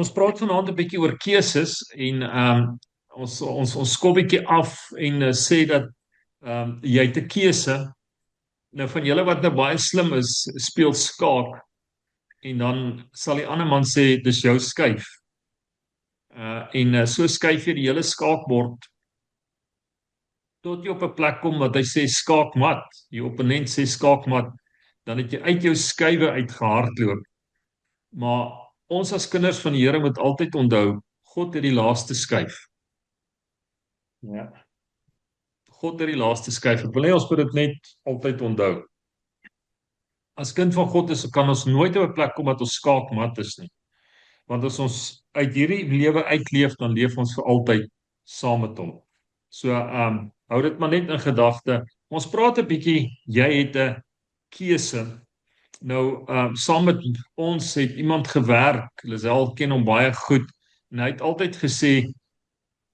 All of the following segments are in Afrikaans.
Ons praat vanaand 'n bietjie oor keuses en ons skop bietjie af en sê dat jy het 'n keuse. Nou van julle wat nou baie slim is, speel skaak en dan sal die ander man sê dis jou skuif. So skuif jy die hele skaakbord tot jy op 'n plek kom wat hy sê skaakmat. Die opponent sê skaakmat, dan het jy uit jou skuwe uitgehardloop. Maar ons as kinders van die Here moet altyd onthou, God het die laaste skuif. Ja. God het die laaste skuif. Ek wil hê ons moet dit net altyd onthou. As kind van God is, kan ons nooit op 'n plek kom dat ons skaakmat is nie. Want as ons uit hierdie lewe uitleef, dan leef ons vir altyd saam met hom. So hou dit maar net in gedagte. Ons praat 'n bietjie, jy het 'n keuse. Nou saam met ons het iemand gewerk. Lisel ken hom baie goed en hy het altyd gesê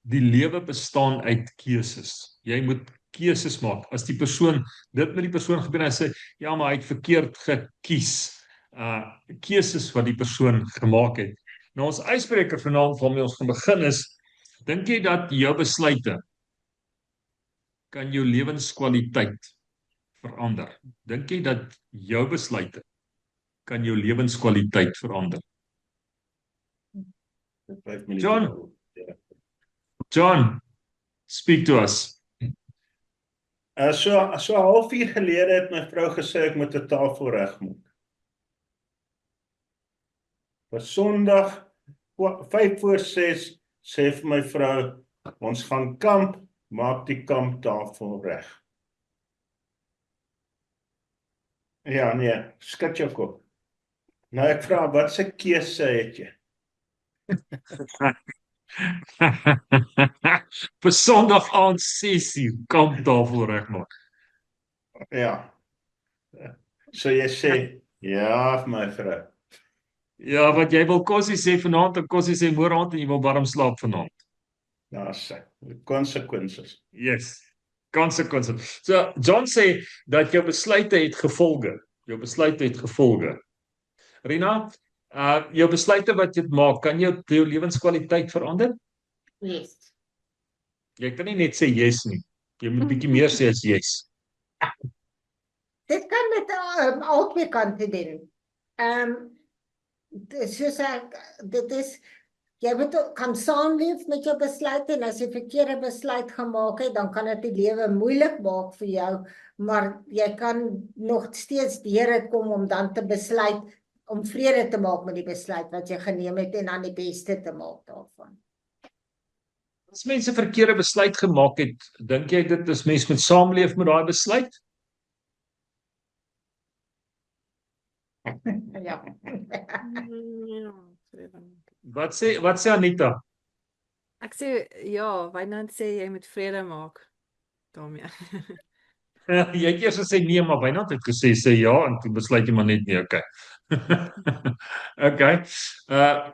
die lewe bestaan uit keuses. Jy moet keuses maak. As die persoon dit met die persoon gebeur en hy sê ja, maar hy het verkeerd gekies. Keuses wat die persoon gemaak het. Nou ons uitspreker vanaand waarmee ons gaan begin is, dink jy dat jou besluite kan jou lewenskwaliteit verander? Dink jy dat jou besluite kan jou lewenskwaliteit verander? John, speak to us. So 'n halfuur gelede het my vrou gesê ek moet 'n tafel regmaak. Vir Sondag 5:45 sê vir my vrou, ons gaan kamp, maak die kamptafel reg. Ja, nee, skud jou kop. Nou ek vra, wat se keuse het jy? Vir Sondag aand 6:00 kamptafel regmaak. Ja. So jy sê, ja, my vrou. Ja, wat jy wil Kossie sê vanaand en Kossie sê môre aand en jy wil warm slaap vanaand. Ja, sê, consequences. Yes, consequences. So John sê dat jou besluite het gevolge. Jou besluite het gevolge. Rina, jou besluite wat jy maak, kan jou lewenskwaliteit verander? Yes. Jy kan nie net sê yes nie. Jy moet 'n bietjie meer sê as yes. Dit kan met albei kante doen. Soos dit is, jy moet kan saamleef met jou besluite en as jy verkeerde besluit gemaak het, dan kan dit die lewe moeilik maak vir jou, maar jy kan nog steeds deur dit kom om dan te besluit, om vrede te maak met die besluit wat jy geneem het en dan die beste te maak daarvan. As mense verkeerde besluit gemaak het, dink jy dit is mens moet saamleef met daai besluit? Ja. Wat sê Anita? Ek sê ja, Wynand sê jy moet vrede maak daarmee. Jy het eers gesê nee, maar Wynand het gesê sê ja en toe besluit jy maar net nee, okay. Okay.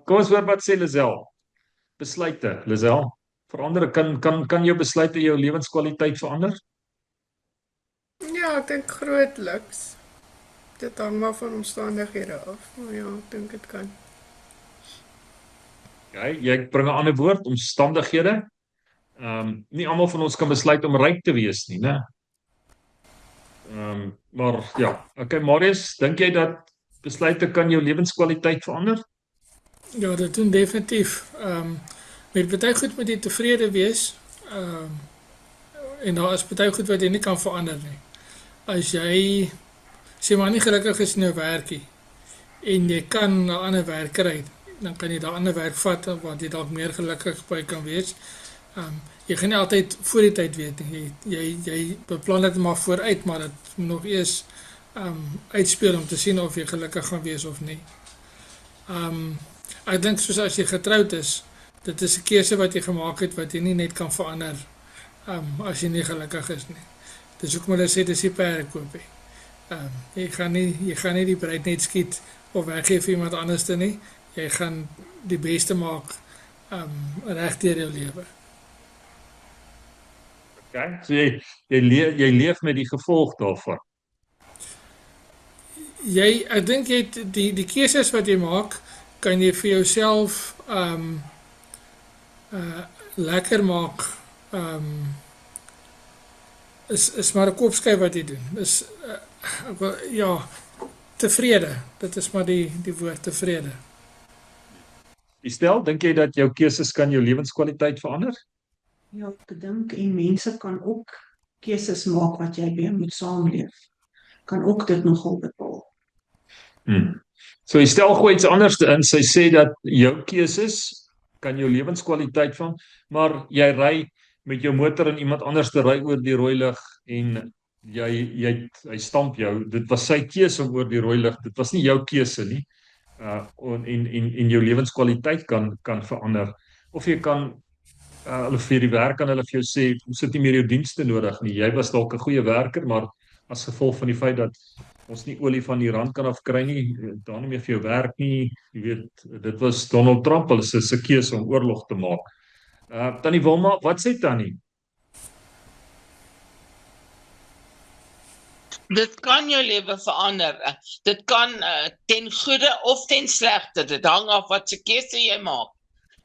Kom ons hoor wat sê Lisel. Besluite, Lisel. Verander kan jou besluite jou lewenskwaliteit verander? Ja, ek dink grootliks. Dit hang maar van omstandighede af, maar ja, ek dink dit kan. Okay, jy bring 'n ander woord, omstandighede. Nie almal van ons kan besluit om ryk te wees nie, né? Maar ja, okay, Marius, dink jy dat besluite kan jou lewenskwaliteit verander? Ja, dit doen definitief. Met baie goed moet jy tevrede wees. En daar is baie goed wat jy nie kan verander nie. As jy sê maar nie gelukkig is in jou werkie en jy kan 'n ander werk kry, dan kan jy daai ander werk vat want jy dalk meer gelukkig by kan wees. Jy gaan nie altyd voor die tyd weet nie. Jy beplan dit maar vooruit, maar dit moet nog eers uitspeel om te sien of jy gelukkig gaan wees of nie. Ek dink soos as jy getroud is, dit is 'n keuse wat jy gemaak het wat jy nie net kan verander as jy nie gelukkig is nie. Dis hoekom hulle sê dis die perdekoopie. Jy gaan nie die bruid net skiet of weggee vir iemand anders nie. Jy gaan die beste maak reg deur jou lewe. Okay, so jy leef met die gevolg daarvan. Ek dink jy die keuses wat jy maak, kan jy vir jouself lekker maak. Is maar 'n koopskyf wat jy doen. Ja, tevrede. Dit is maar die woord tevrede. Stel, dink jy dat jou keuses kan jou lewenskwaliteit verander? Ja, ek dink en mense kan ook keuses maak wat jy mee moet saamleef. Kan ook dit nogal bepaal. So stel gooi iets anders in. Sy sê dat jou keuses kan jou lewenskwaliteit van, maar jy ry met jou motor en iemand anders te ry oor die rooi lig en hy stamp jou. Dit was sy keuse om oor die rooi lig. Dit was nie jou keuse nie. En jou lewenskwaliteit kan verander. Of jy kan hulle vir die werk kan hulle vir jou sê, ons het nie meer jou dienste nodig nie. Jy was dalk 'n goeie werker, maar as gevolg van die feit dat ons nie olie van die rand kan afkry nie, daar nie meer vir jou werk nie. Jy weet, dit was Donald Trump hulle se keuse om oorlog te maak. Tannie Wilma, wat sê Tannie? Dit kan jou lewe verander. Dit kan ten goeie of ten slegte. Dit hang af wat se keuse jy maak.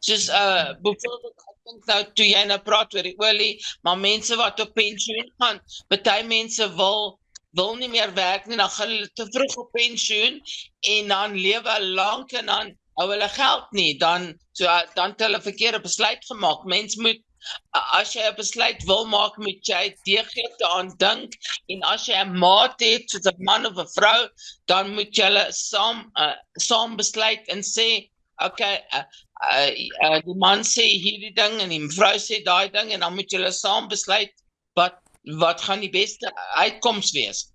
Soos byvoorbeeld ek dink nou toe jy nou praat oor die olie, maar mense wat op pensioen gaan, baie mense wil nie meer werk nie, dan gaan hulle te vroeg op pensioen en dan lewe hulle lank en dan hou hulle geld nie, dan het hulle verkeerde besluit gemaak. Mens moet as jy 'n besluit wil maak, moet jy deeglik daaraan dink en as jy 'n maat het, soos 'n man of 'n vrou, dan moet julle saam besluit en sê, okay, die man sê hierdie ding en die vrou sê daai ding en dan moet julle saam besluit wat gaan die beste uitkoms wees.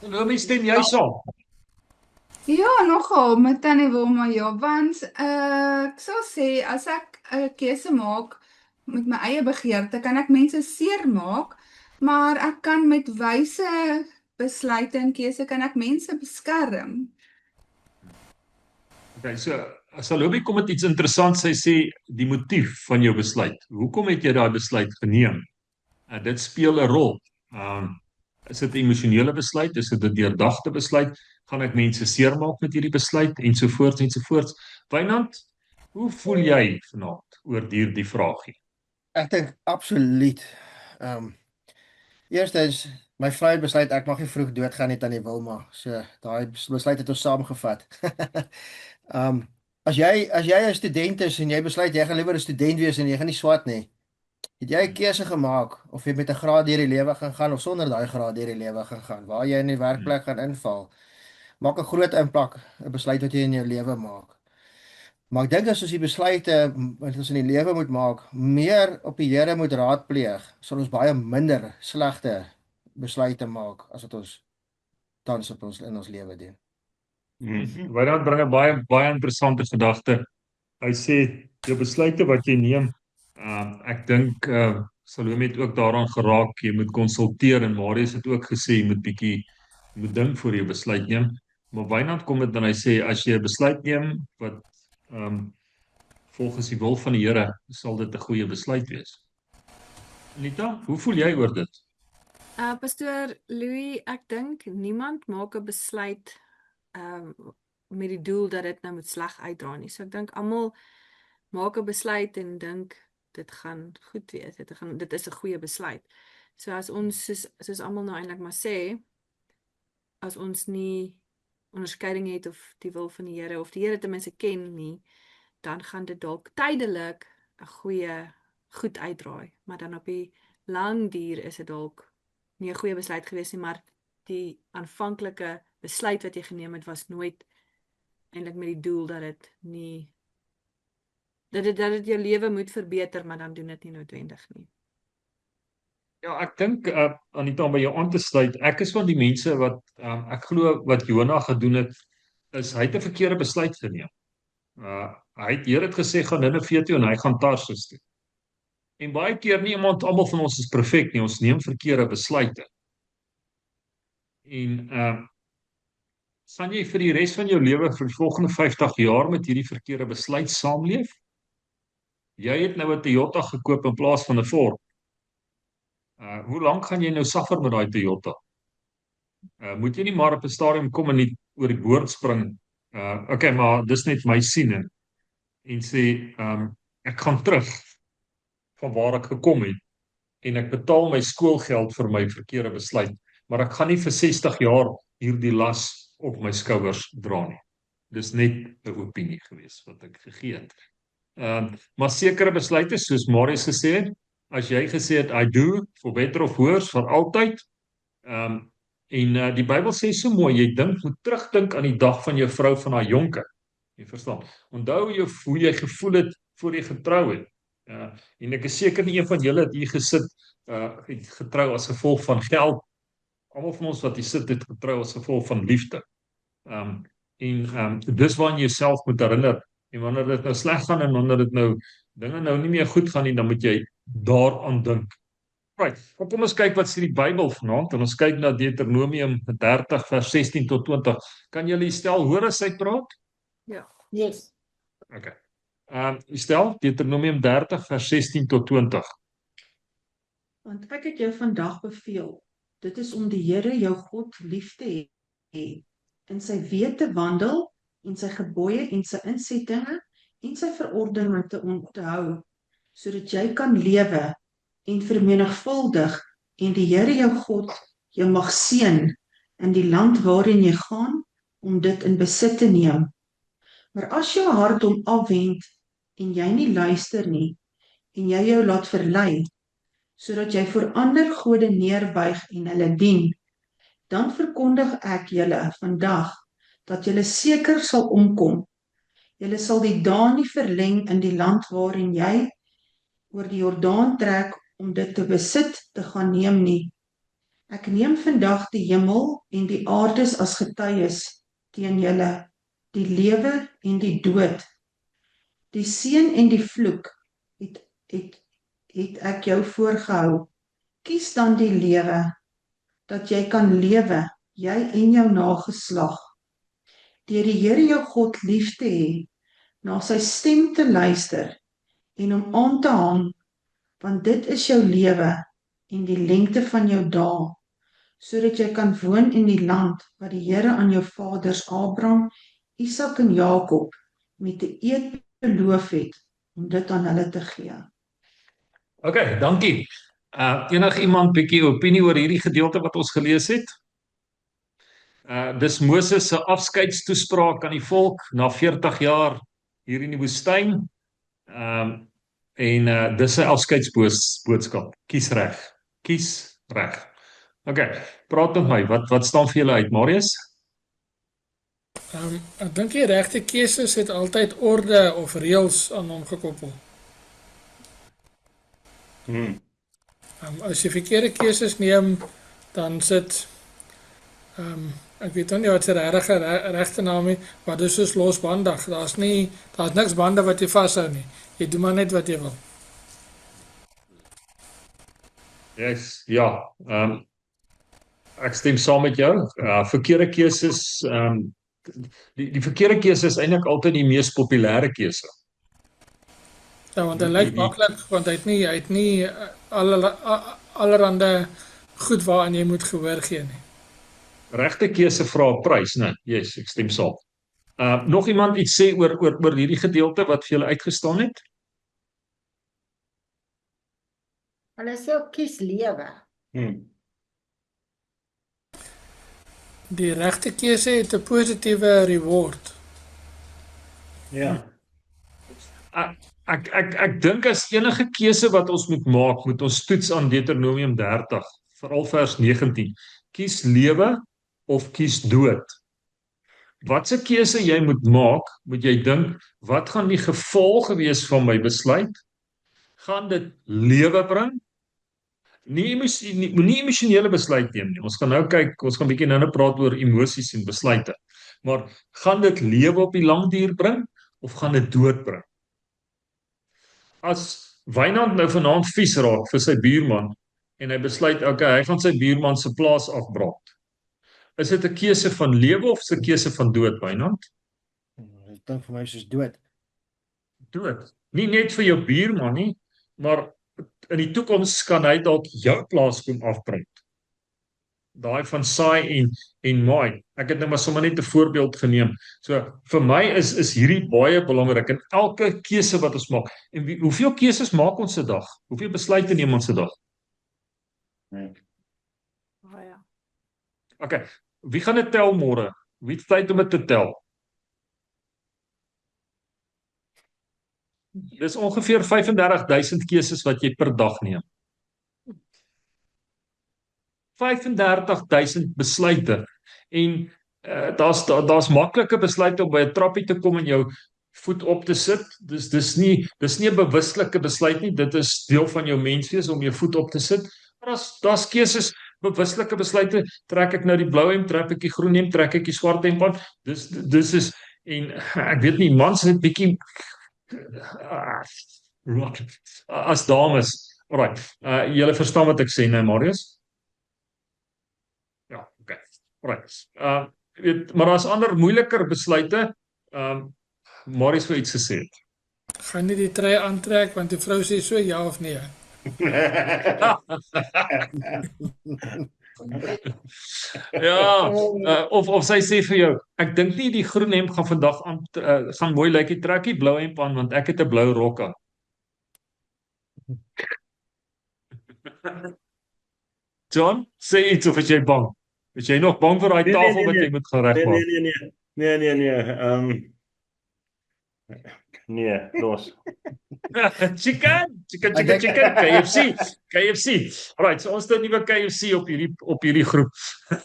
Nou, stem jy saam? Ja, nogal met Tannie Wilma, ja, want ek sal sê as ek 'n keuse maak met my eie begeerte, kan ek mense seermaak, maar ek kan met wyse besluite en keuse kan ek mense beskerm. Okay, so Salome kom met iets interessants. Sy sê die motief van jou besluit. Hoekom het jy daai besluit geneem? Dit speel 'n rol. Is dit 'n emosionele besluit? Is dit 'n deurdagte besluit? Gaan ek mense seermaak met hierdie besluit ensovoorts ensovoorts. Wynand, hoe voel jy vanaand oor die vraagie? Ek dink absoluut. Eerstens, my vrou het besluit ek mag nie vroeg doodgaan nie Tannie Wilma. So daai besluit het ons saamgevat. As jy 'n student is en jy besluit jy gaan liewer 'n student wees en jy gaan nie swat nie, het jy 'n keuse gemaak of jy met 'n graad deur die lewe gaan of sonder daai graad deur die lewe gaan, waar jy in die werkplek gaan inval. Maak 'n groot impak, 'n besluit wat jy in jou lewe maak. Maar ek dink as ons die besluite wat ons in die lewe moet maak, meer op die Here moet raadpleeg, sal ons baie minder slegte besluite maak as wat ons tans in ons lewe doen. Wynand bring 'n baie interessante gedagte. Hy sê jou besluite wat jy neem, ek dink Salome het ook daaraan geraak, jy moet konsulteer en Marius het ook gesê jy moet dink voor jy besluit neem. Maar Wynand kom dit dan hy sê as jy 'n besluit neem wat volgens die wil van die Here, sal dit 'n goeie besluit wees. Anita, hoe voel jy oor dit? Pastoor Louis, ek dink niemand maak 'n besluit met die doel dat dit nou moet sleg uitdraai nie. So ek dink almal maak 'n besluit en dink dit gaan goed wees. Dit is 'n goeie besluit. So as ons soos almal nou eintlik maar sê, as ons nie onderskeiding het of die wil van die Here of die Here ten minste ken nie, dan gaan dit dalk tydelik 'n goed uitdraai, maar dan op die lang duur is dit dalk nie 'n goeie besluit gewees nie, maar die aanvanklike besluit wat jy geneem het was nooit eintlik met die doel dat dit jou lewe moet verbeter, maar dan doen dit nie noodwendig nie. Ja, ek dink Anita, om by jou aan te sluit, ek is van die mense wat ek glo wat Jonah gedoen het, is hy het 'n verkeerde besluit geneem. Here het gesê gaan Ninive toe en hy gaan Tarsus toe. En baie keer almal van ons is perfek nie, ons neem verkeerde besluite. En gaan jy vir die res van jou lewe vir die volgende 50 jaar met hierdie verkeerde besluit saamleef? Jy het nou 'n Toyota gekoop in plaas van 'n Ford. Hoe lank gaan jy nou suffer met daai Toyota? Moet jy nie maar op 'n stadium kom en nie oor die boord spring Okay, maar dis net my siening en sê ek gaan terug van waar ek gekom het en ek betaal my skoolgeld vir my verkeerde besluit, maar ek gaan nie vir 60 jaar hierdie las op my skouers dra nie. Dis net 'n opinie gewees wat ek gegee het. Maar sekere besluite soos Marius gesê het, as jy gesê het I do for better of worse vir altyd, en die Bybel sê so mooi, jy moet terugdink aan die dag van jou vrou van haar jonke. Jy verstaan. Onthou hoe jy gevoel het voor jy getrou het. En ek is seker nie een van julle het hier gesit het getrou as gevolg van geld. Almal van ons wat hier sit het getrou as gevolg van liefde. Dis waaraan jy jouself moet herinner. En wanneer dit nou sleg gaan en wanneer dit nou dinge nou nie meer goed gaan nie, dan moet jy daaraan dink. Right, kom ons kyk wat sê die Bybel vanaand en ons kyk na Deuteronomium 30 vers 16 tot 20. Kan julle stel hoor as hy praat? Ja. Yes. Okay. Stel Deuteronomium 30 vers 16 tot 20. Want ek het jou vandag beveel, dit is om die Here jou God lief te hê, in sy weë te wandel, en sy gebooie en sy insettinge, en sy verordeninge te onthou, sodat jy kan lewe en vermenigvuldig, en die Here jou God jou mag seën in die land waarin jy gaan, om dit in besit te neem. Maar as jou hart hom afwend, en jy nie luister nie, en jy jou laat verlei, sodat jy voor ander gode neerbuig en hulle dien, dan verkondig ek julle vandag, dat julle seker sal omkom. Julle sal die dae nie verleng in die land waarin jy oor die Jordaan trek om dit te besit te gaan neem nie. Ek neem vandag die hemel en die aardes as getuies teen julle, die lewe en die dood. Die seën en die vloek het ek jou voorgehou. Kies dan die lewe, dat jy kan lewe, jy en jou nageslag. Deur die Here jou God lief te hê, na sy stem te luister en hom aan te hang, want dit is jou lewe en die lengte van jou dae, sodat jy kan woon in die land wat die Here aan jou vaders Abraham, Isak en Jakob met 'n eed beloof het om dit aan hulle te gee. Okay, dankie. Enige iemand bietjie opinie oor hierdie gedeelte wat ons gelees het? Dis Moses se afskeidstoespraak aan die volk na 40 jaar hier in die woestyn. Dis sy afskeidsboodskap. Kies reg. Kies reg. Okay, praat met my. Wat staan vir julle uit, Marius? Ek dink die regte keuses het altyd orde of reëls aan hom gekoppel. As jy verkeerde keuses neem, dan sit ek weet nie wat sy regte naam is, maar dis soos losbandig. Daar's niks bande wat jy vashou nie. Jy doen maar net wat jy wil. Yes, ja. Ek stem saam met jou. Verkeerde keuses, die verkeerde keuse is eintlik altyd die mees populêre keuse. Ja, want hy lyk maklik, want hy het nie allerhande goed waaraan jy moet gehoor gee nie. Regte keuse vra 'n prys, né? Yes, ek stem saam. Nog iemand iets sê oor hierdie gedeelte wat vir julle uitgestaan het? Hulle sê ook kies lewe. Die regte keuse het 'n positiewe reward. Ja. Ek dink as enige keuse wat ons moet maak, moet ons toets aan Deuteronomium 30, veral vers 19. Kies lewe of kies dood. Watse keuse jy moet maak, moet jy dink, wat gaan die gevolge wees van my besluit? Gaan dit lewe bring? Nie emosionele besluit neem nie. Ons gaan nou kyk, ons gaan bietjie nou praat oor emosies en besluite. Maar gaan dit lewe op die lang duur bring of gaan dit dood bring? As Wynand nou vanaand vies raak vir sy buurman en hy besluit, okay, hy gaan sy buurman se plaas afbraak. Is dit 'n keuse van lewe of is dit 'n keuse van dood, Wynand? Ek dink vir my soos dood. Dood. Nie net vir jou buurman nie, maar in die toekoms kan hy dalk jou plaas kom afbreek. daai van saai en maai. Ek het nou maar sommer net 'n voorbeeld geneem. So vir my is hierdie baie belangrik in elke keuse wat ons maak. En hoeveel keuses maak ons 'n dag? Hoeveel besluite neem ons 'n dag? Baie. Okay, wie gaan dit tel môre? Wie het tyd om dit te tel? Dis ongeveer 35,000 keuses wat jy per dag neem. 35,000 besluite. En daar's maklike besluite om by 'n trappie te kom en jou voet op te sit. Dis nie 'n bewuslike besluit nie. Dit is deel van jou menswees om jou voet op te sit. Maar daar's keuses, bewuslike besluite. Trek ek nou die blou hemp, trek ek die groen hemp, trek ek die swart hemp aan? Dis is en ek weet nie, mans het bietjie as dames. Alright. Julle verstaan wat ek sê, né, Marius? Ja, okay. Alright. Weet, maar daar's ander moeiliker besluite. Marius wou iets gesê het. Gaan nie die trui aantrek want die vrou sê so ja of nee. Ja, of sy sê vir jou, ek dink nie die groen hemp gaan vandag gaan mooi lyk, die trek die blou hemp aan want ek het 'n blou rok aan. John, sê iets of is jy bang? Is jy nog bang vir daai tafel wat jy moet gaan regmaak? Nee, los. Chicken, KFC. Alright, so ons het 'n nuwe KFC op hierdie groep.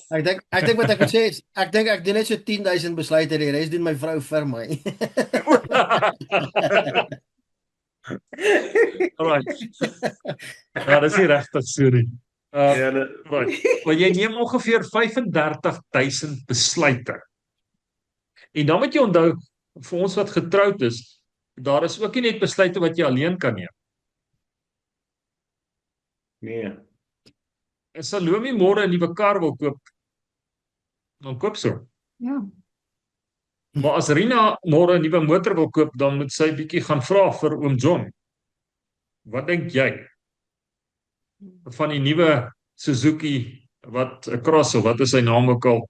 Ek dink wat ek moet sê is, ek dink ek doen net so 10,000 besluite, die res doen my vrou vir my. Alright. Ja, dis nie regtig so nie. Right. Maar jy neem ongeveer 35,000 besluite. En dan moet jy onthou, vir ons wat getroud is, daar is ook nie net besluite wat jy alleen kan neem. Nee. As Salome môre 'n nuwe kar wil koop, dan koop sy. Ja. Maar as Rina môre 'n nuwe motor wil koop, dan moet sy bietjie gaan vra vir oom John. Wat dink jy van die nuwe Suzuki wat 'n Cross of wat is sy naam ook al?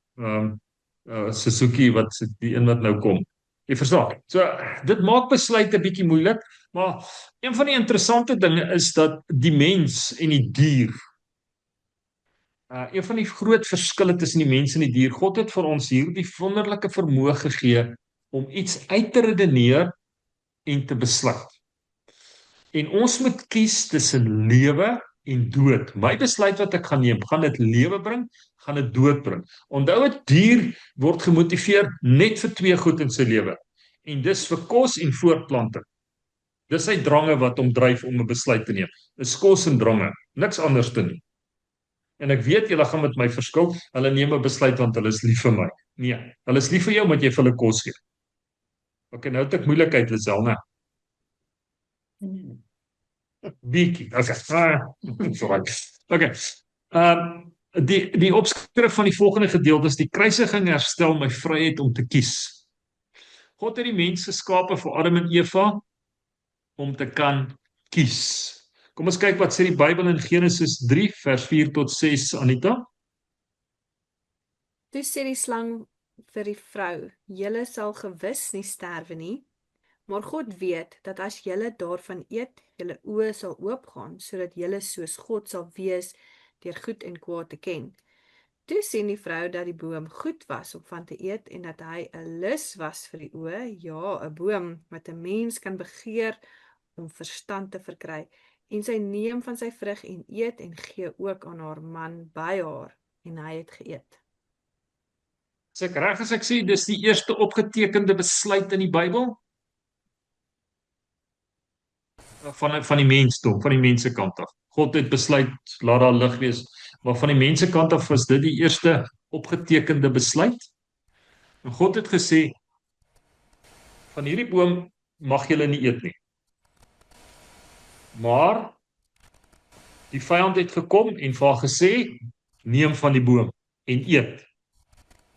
Suzuki wat die een wat nou kom. Jy verstaan. So dit maak besluite bietjie moeilik, maar een van die interessante dinge is dat die mens en die dier, een van die groot verskille tussen die mens en die dier, God het vir ons hierdie wonderlike vermoë gegee om iets uit te redeneer en te besluit. En ons moet kies tussen lewe en dood. My besluit wat ek gaan neem, gaan dit lewe bring, gaan dit dood bring. Onthou 'n dier word gemotiveer net vir twee goed in sy lewe. En dis vir kos en voortplanting. Dis sy drange wat hom dryf om 'n besluit te neem. Dis kos en drange, niks anders te nie. En ek weet julle gaan met my verskil, hulle neem 'n besluit want hulle is lief vir my. Nee, hulle is lief vir jou omdat jy vir hulle kos gee. Okay, nou het ek moeilikheid, Lisel, né? Bietjie. Okay. Die opskrif van die volgende gedeelte is: die kruisiging herstel my vryheid om te kies. God het die mens geskape vir Adam en Eva om te kan kies. Kom ons kyk wat sê die Bybel in Genesis 3 vers 4 tot 6, Anita. Toe sê die slang vir die vrou: "Julle sal gewis nie sterwe nie, maar God weet dat as julle daarvan eet, julle oë sal oopgaan, sodat julle soos God sal wees deur goed en kwaad te ken." Toe sien die vrou dat die boom goed was om van te eet en dat hy 'n lus was vir die oë, ja, 'n boom wat 'n mens kan begeer om verstand te verkry. En sy neem van sy vrug en eet en gee ook aan haar man by haar, en hy het geëet. Is ek reg as ek sê dis die eerste opgetekende besluit in die Bybel? Van die mensdom, van die mensekant af. God het besluit, laat daar lig wees, maar van die mensekant af is dit die eerste opgetekende besluit. En God het gesê, van hierdie boom mag julle nie eet nie. Maar die vyand het gekom en vir haar gesê, neem van die boom en eet.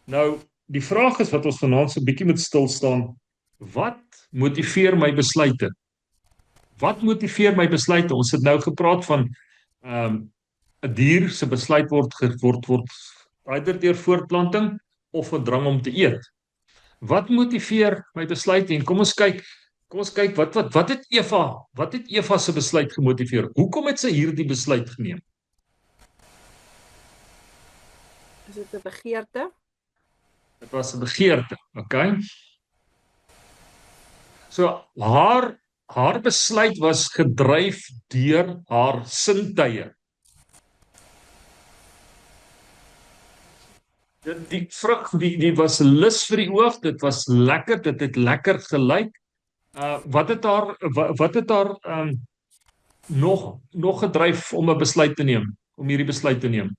Nou, die vraag is wat ons vanaand so 'n bietjie moet stil staan, wat motiveer my besluite? Wat motiveer my besluite? Ons het nou gepraat van 'n dier se besluit word Either deur voortplanting of 'n drang om te eet. Wat motiveer my besluit en kom ons kyk wat het Eva se besluit gemotiveer? Hoekom het sy hierdie besluit geneem? Is dit 'n begeerte? Dit was 'n begeerte, okay? So haar besluit was gedryf deur haar sintuie. Die vrug die was lus vir die oog, dit was lekker, dit het lekker gelyk. Wat het haar nog gedryf om 'n besluit te neem, om hierdie besluit te neem?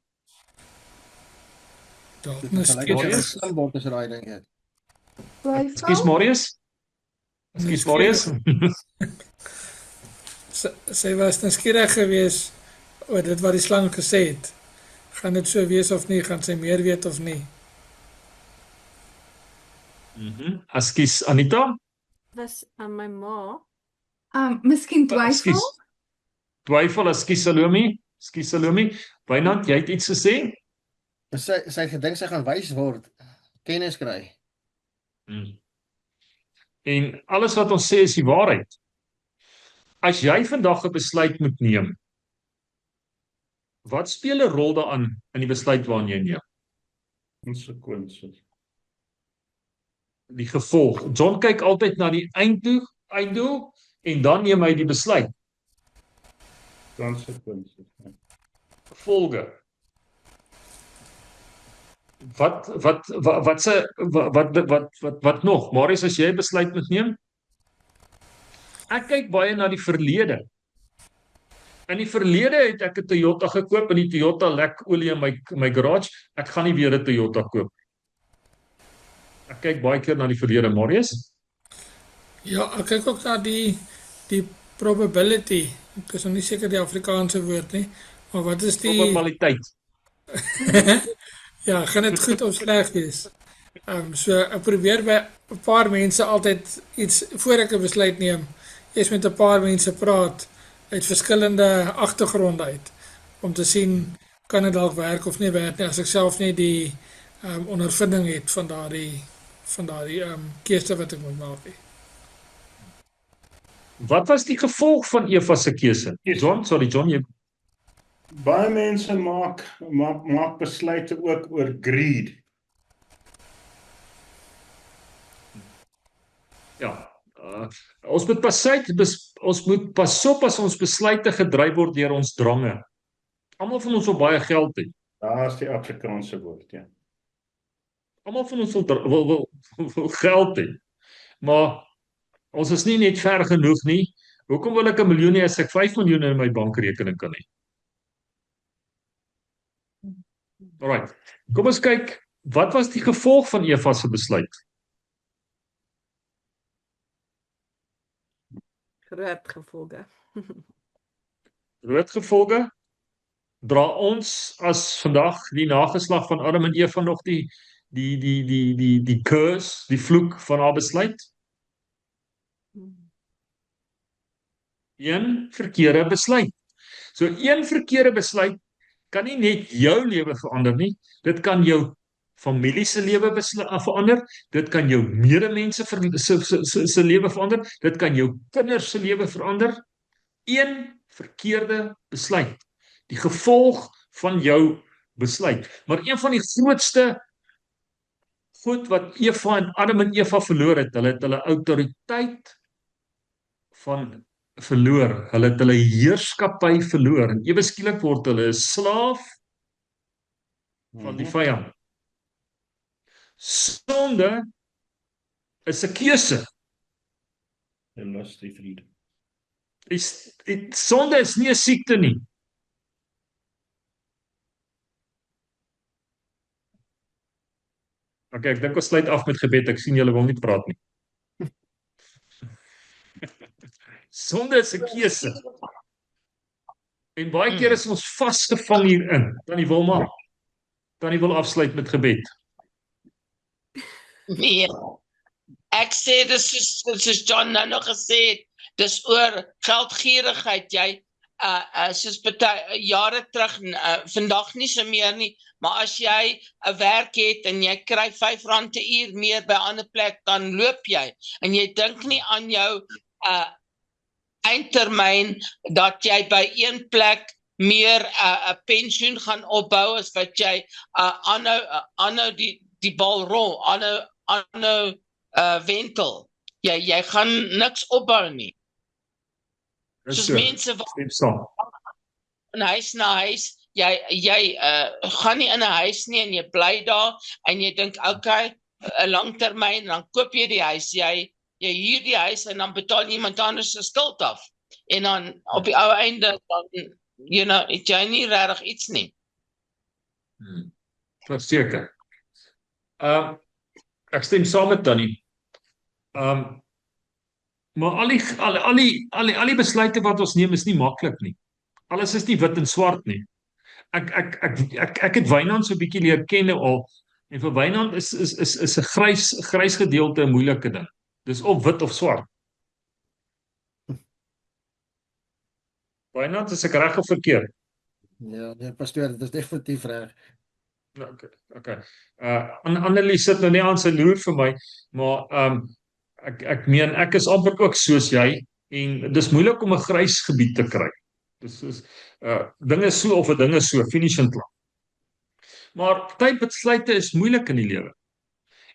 Dalk Dit nou is gelyk as jy skielik slim word as jy daai ding eet. Ekskuus Marius? Ekskuus Marius? sy was nou skieurig geweest oor dit wat die slang gesê het. Gaan dit so wees of nie, gaan sy meer weet of nie. Ekskuus Anita? Was aan my ma. Miskien twyfel? Twyfel, ekskuus Salome. Wynand, jy het iets gesê? Sy het gedink sy gaan wys word, kennis kry. En alles wat ons sê is die waarheid. As jy vandag 'n besluit moet neem, wat speel 'n rol daaraan in die besluit waarna jy neem? Konsekwensies. Die gevolg. John kyk altyd na die einddoel en dan neem hy die besluit. Konsekwensies. Gevolge. Wat nog? Marius, as jy 'n besluit moet neem? Ek kyk baie na die verlede. In die verlede het ek 'n Toyota gekoop en die Toyota lek olie in my garage. Ek gaan nie weer 'n Toyota koop. Ek kyk baie keer na die verlede, Marius. Ja, ek kyk ook na die probability. Ek is nog nie seker die Afrikaanse woord nie, maar wat is die probabiliteit? Ja, gaan dit goed of sleg wees? So ek probeer by 'n paar mense altyd iets voor ek 'n besluit neem. Eers met 'n paar mense praat uit verskillende agtergronde uit om te sien kan dit dalk werk of nie werk nie as ek self nie die ondervinding het van daardie keuse wat ek moet maak nie. Wat was die gevolg van Eva se keuse? John, jy Baie mense maak besluite ook oor greed. Ja, ons moet pas op as ons besluite gedryf word deur ons drange. Almal van ons wil baie geld hê. Daar is die Afrikaanse woord, ja. Almal van ons wil geld hê. Maar ons is nie net ver genoeg nie. Hoekom wil ek 'n miljoen hê as ek 5 miljoen in my bankrekening kan hê? Alright. Kom ons kyk, wat was die gevolg van Eva se besluit? Groot gevolge. Groot gevolge? Dra ons as vandag die nageslag van Adam en Eva nog die curse, die vloek van haar besluit? Een verkeerde besluit. So een verkeerde besluit kan nie net jou lewe verander nie, dit kan jou familie se lewe verander, dit kan jou medemense se lewe verander, dit kan jou kinders se lewe verander. Een verkeerde besluit. Die gevolg van jou besluit. Maar een van die grootste goed wat Eva en Adam en Eva verloor het, hulle het hulle autoriteit verloor, hulle het hulle heerskappy verloor, en ewe skielik word hulle 'n slaaf van die vyand. Sonde is 'n keuse. En los die vriende. Sonde is nie 'n siekte nie. Okay, ek dink ons sluit af met gebed. Ek sien julle wil nie praat nie. Sonde is 'n keuse. En baie keer is ons vasgevang hierin. Tannie Wilma, Tannie wil afsluit met gebed. Nee. Ek sê dis soos John nou nog gesê het, dis oor geldgierigheid. soos jare terug, vandag nie so meer nie, maar as jy 'n werk het en jy kry R5 'n uur meer by 'n ander plek, dan loop jy, en jy dink nie aan jou eindtermyn dat jy by een plek meer 'n pensioen gaan opbou as wat jy aanhou die bal rol, aanhou wentel. Jy gaan niks opbou nie. Soos mense wat van huis na huis, jy gaan nie in 'n huis nie en jy bly daar en jy dink, okay, 'n langtermyn, dan koop jy die huis, jy huur die huis en dan betaal iemand anders se skuld af. En dan op die ou einde dan het jy nie regtig iets nie. Verseker. Ek stem saam met Tannie. Maar al die besluite wat ons neem is nie maklik nie. Alles is nie wit en swart nie. Ek het Wynand so 'n bietjie leer ken al, en vir Wynand is 'n grys gedeelte 'n moeilike ding. Dis of wit of swart. Wynand, is ek reg of verkeerd? Ja, nee, pastoor, dit is definitief reg. Okay. Annelies sit nou nie aan sy loer vir my, maar ek meen ek is amper ook soos jy, en dis moeilik om 'n grys gebied te kry. Dis dinge so of 'n dinge so, finish en klaar. Maar party besluite is moeilik in die lewe.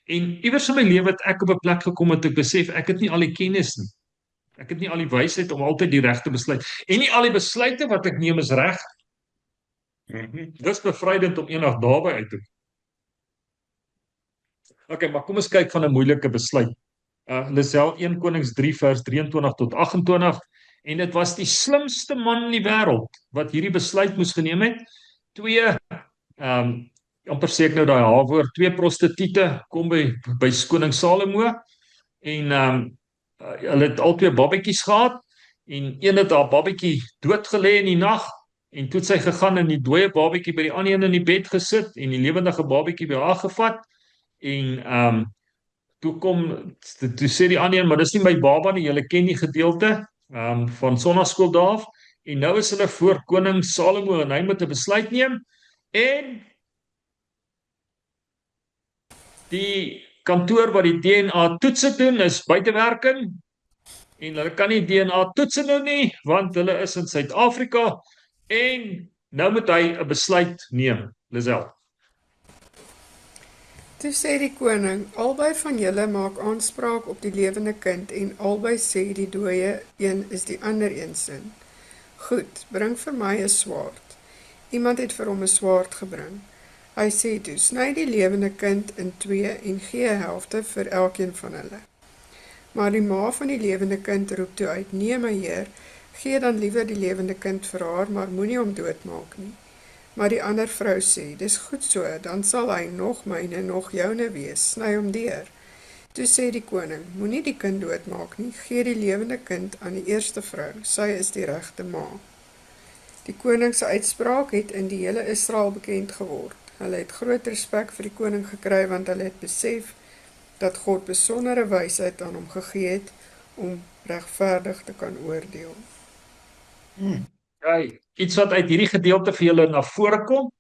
En iewers in my lewe het ek op 'n plek gekom en ek besef ek het nie al die kennis nie. Ek het nie al die wysheid om altyd die regte besluit. En nie al die besluite wat ek neem is reg. Dis bevrydend om eendag daarby uit te kom. Okay, maar kom ons kyk van 'n moeilike besluit. Lisel 1 Konings 3 vers 23 tot 28, en dit was die slimste man in die wêreld wat hierdie besluit moes geneem het. Twee, amper sê ek nou daai H-woord, 2 prostituie kom by koning Salomo, en hulle het albei babatjies gehad, en een het haar babatjie dood gelê in die nag, en toe het sy gegaan en die dooie babatjie by die ander een in die bed gesit, en die lewendige babatjie by haar gevat, en toe sê die ander een, maar dis nie my baba nie, julle ken die gedeelte van sonnaskool daar af, en nou is hulle voor koning Salomo en hy moet 'n besluit neem, en die kantoor wat die DNA toetse doen is buitewerking, en hulle kan nie DNA toetse nou nie, want hulle is in Suid-Afrika, en nou moet hy 'n besluit neem, Lisel. Toe sê die koning, albei van julle maak aanspraak op die lewende kind en albei sê die dooie een is die ander een sin. Goed, bring vir my 'n swaard. Iemand het vir hom 'n swaard gebring. Hy sê toe, sny die lewende kind in 2 en gee 'n helfte vir elkeen van hulle. Maar die ma van die lewende kind roep toe uit, nee my heer, gee dan liewer die lewende kind vir haar, maar moenie hom doodmaak nie. Maar die ander vrou sê, dis goed so, dan sal hy nog myne, nog joune wees, sny hom deur. Toe sê die koning, moenie die kind doodmaak nie, gee die lewende kind aan die eerste vrou, sy is die regte ma. Die koning se uitspraak het in die hele Israel bekend geword. Hulle het groot respek vir die koning gekry, want hulle het besef dat God besondere wysheid aan hom gegee het om regverdig te kan oordeel. Okay, iets wat uit hierdie gedeelte vir julle na vore kom.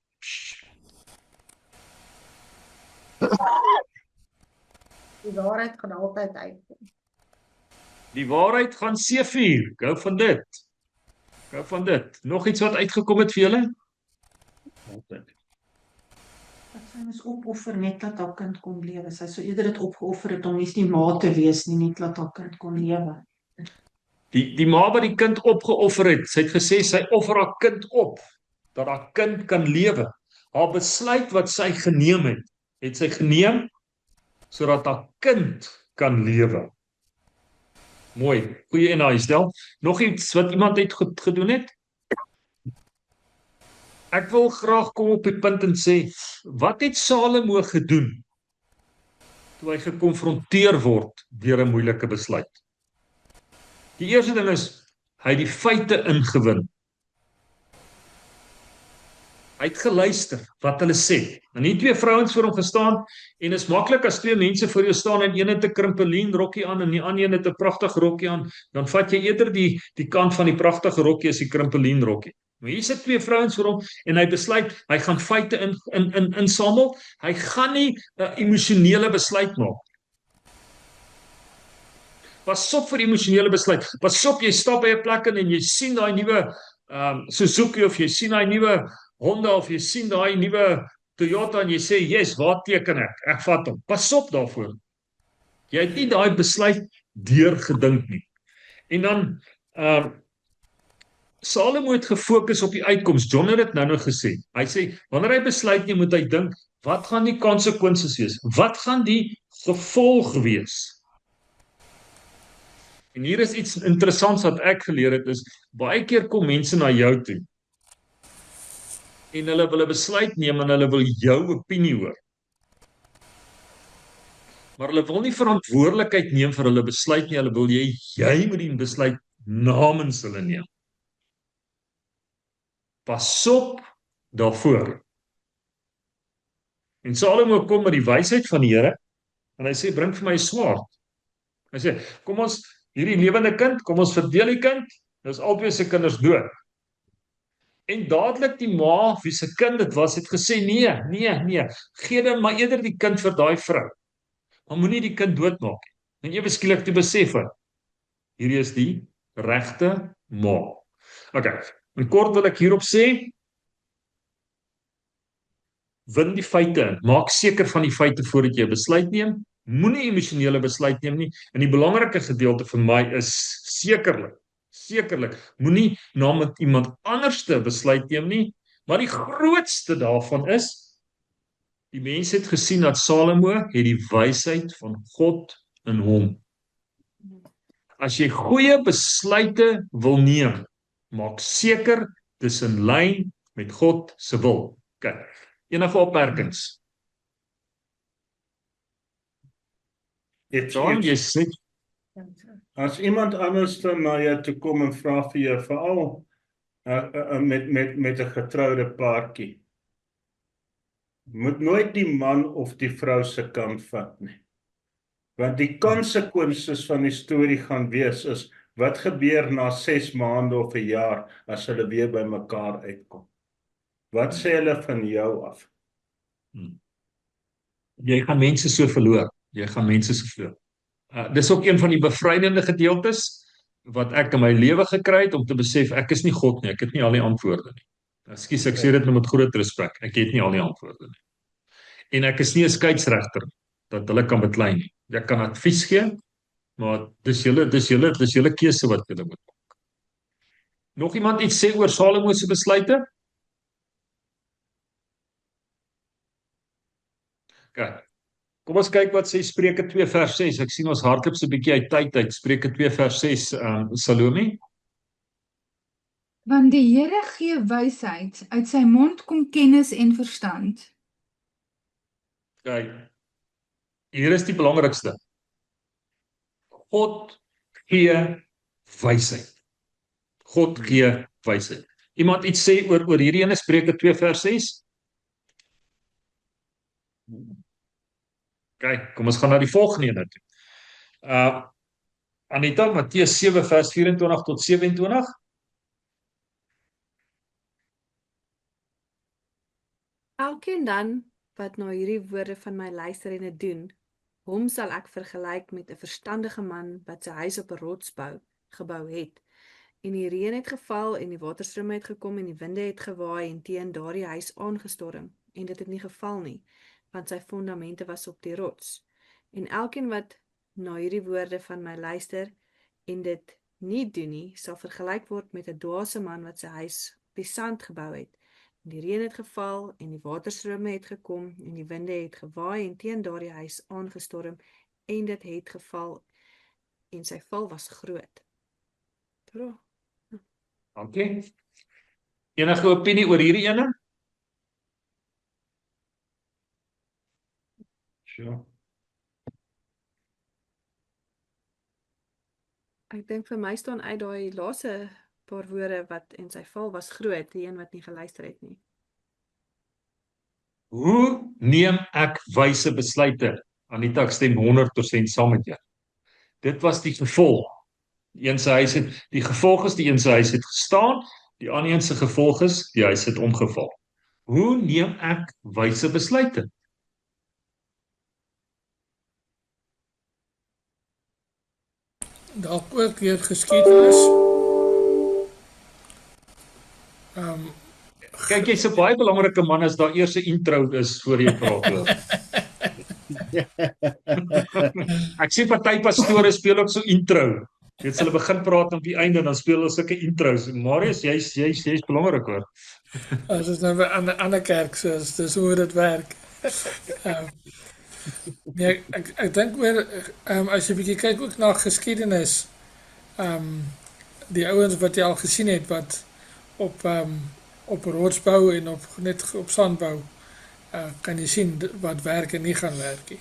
Die waarheid gaan altyd uitkom. Die waarheid gaan seëvier. Gou van dit. Nog iets wat uitgekom het vir julle? Altyd. Dat sy moes opoffer net dat haar kind kon lewe. Sy sou eerder dit opgeoffer het om nie ma te wees nie, net dat haar kind kon lewe. Die ma wat die kind opgeoffer het, sy het gesê sy offer haar kind op, dat haar kind kan lewe. Haar besluit wat sy geneem het sy geneem, sodat haar kind kan lewe. Mooi, goeie en uitstel. Nog iets wat iemand het gedoen het? Ek wil graag kom op die punt en sê, wat het Salomo gedoen toe hy gekonfronteer word deur 'n moeilike besluit? Die eerste ding is, hy het die feite ingewin. Hy Hy het geluister wat hulle sê. En nie twee vrouens voor hom gestaan en is maklik as twee mense voor jou staan en een het 'n krimpelien rokkie aan en die ander een het 'n pragtige rokkie aan, dan vat jy eerder die kant van die pragtige rokkie as die krimpelien rokkie. Maar hier sit twee vrouens voor hom en hy besluit hy gaan feite insamel. Hy gaan nie 'n emosionele besluit maak. Pas op vir emosionele besluit. Pas op, jy stap by 'n plek in en jy sien daai nuwe Suzuki of jy sien daai nuwe Honda of jy sien daai nuwe Toyota en jy sê, "Yes, waar teken ek? Ek vat hom." Pas op daarvoor. Jy het nie daai besluit deurgedink nie. En dan Salomo het gefokus op die uitkoms. John het dit nou gesê. Hy sê wanneer hy besluit jy moet hy dink, wat gaan die konsekwensies wees? Wat gaan die gevolg wees? En hier is iets interessants wat ek geleer het is baie keer kom mense na jou toe en hulle wil 'n besluit neem en hulle wil jou opinie hoor. Maar hulle wil nie verantwoordelikheid neem vir hulle besluit nie, hulle wil jy moet die besluit namens hulle neem. Pas op daarvoor. En Salomo kom met die wysheid van die Here en hy sê bring vir my 'n swaard. Hy sê kom ons hierdie lewende kind, kom ons verdeel die kind. Dis albei se kinders dood. En dadelik die ma wie se kind dit was het gesê nee, gee dan maar eerder die kind vir daai vrou. Maar moenie die kind doodmaak nie. En ewe skielik te besef het hierdie is die regte ma. Okay, en kort wil ek hierop sê win die feite in. Maak seker van die feite voordat jy 'n besluit neem. Moenie emosionele besluit neem nie. En die belangrike gedeelte vir my is sekerlik, moenie namens iemand anderste besluit neem nie, maar die grootste daarvan is, die mense het gesien dat Salomo het die wysheid van God in hom. As jy goeie besluite wil neem, maak seker dis in lyn met God se wil. Okay. Enige opmerkings? John, jy sê as iemand anders dan na jou toe kom en vra vir jou veral met 'n getroude paartjie, moet nooit die man of die vrou se kant vat nie. Want die konsekwensies van die storie gaan wees is wat gebeur na 6 maande of 'n jaar as hulle weer by mekaar uitkom. Wat sê hulle van jou af? Jy gaan mense so verloor. Dis ook een van die bevrydende gedeeltes wat ek in my lewe gekry het om te besef ek is nie God nie, ek het nie al die antwoorde nie. Ekskuus, ek sê dit met groot respek. Ek het nie al die antwoorde nie. En ek is nie 'n skeieregter dat hulle kan beklei nie. Ek kan advies gee, maar dis julle keuse wat julle moet maak. Nog iemand iets sê oor Salomo se besluite? Okay. Kom ons kyk wat sê Spreuke 2 vers 6. Ek sien ons hardloop so 'n bietjie uit tyd uit. Spreuke 2 vers 6, Salome. Want die Here gee wysheid, uit sy mond kom kennis en verstand. Kyk. Hier is die belangrikste. God gee wysheid. God gee wysheid. Iemand iets sê oor hierdie ene Spreuke 2 vers 6? Kyk, kom ons gaan na die volgende ene toe. Anita, Matteus 7 vers 24 tot 27. Elkeen dan wat na hierdie woorde van my luister en dit doen, hom sal ek vergelyk met 'n verstandige man wat sy huis op 'n rots gebou het. En die reën het geval en die waterstrome het gekom en die winde het gewaai en teen daardie huis aangestorm en dit het nie geval nie, want sy fondamente was op die rots. En elkeen wat na hierdie woorde van my luister en dit nie doen nie, sal vergelyk word met 'n dwaase man wat sy huis op die sand gebou het. En die reën het geval en die waterstrome het gekom en die winde het gewaai en teen daardie huis aangestorm en dit het geval en sy val was groot. Dankie. Enige opinie oor hierdie ene? Sure. Ek dink vir my staan uit daai laaste paar woorde wat en sy val was groot, die een wat nie geluister het nie. Hoe neem ek wyse besluite? Anita, ek stem 100% saam met jou. Dit was die gevolg. Die een se huis het, die gevolg is die een se huis het gestaan, die ander een se gevolg is die huis het omgeval. Hoe neem ek wyse besluite? Dalk ook weer geskiedenis. Kyk, jy's 'n baie belangrike man as daar eers 'n intro is voor jy praat hoor. Ek sien party pastore speel ook so intro. Dit hulle begin praat op die einde en dan speel hulle sulke intros. Marius, jy's belangrik hoor. As is nou by ander kerk, so dis hoe dit werk. Nee, ek dink weer, as jy bietjie kyk ook na geskiedenis, die ouens wat jy al gesien het, wat op rotsbou en net op sandbou, kan jy sien wat werk en nie gaan werk nie.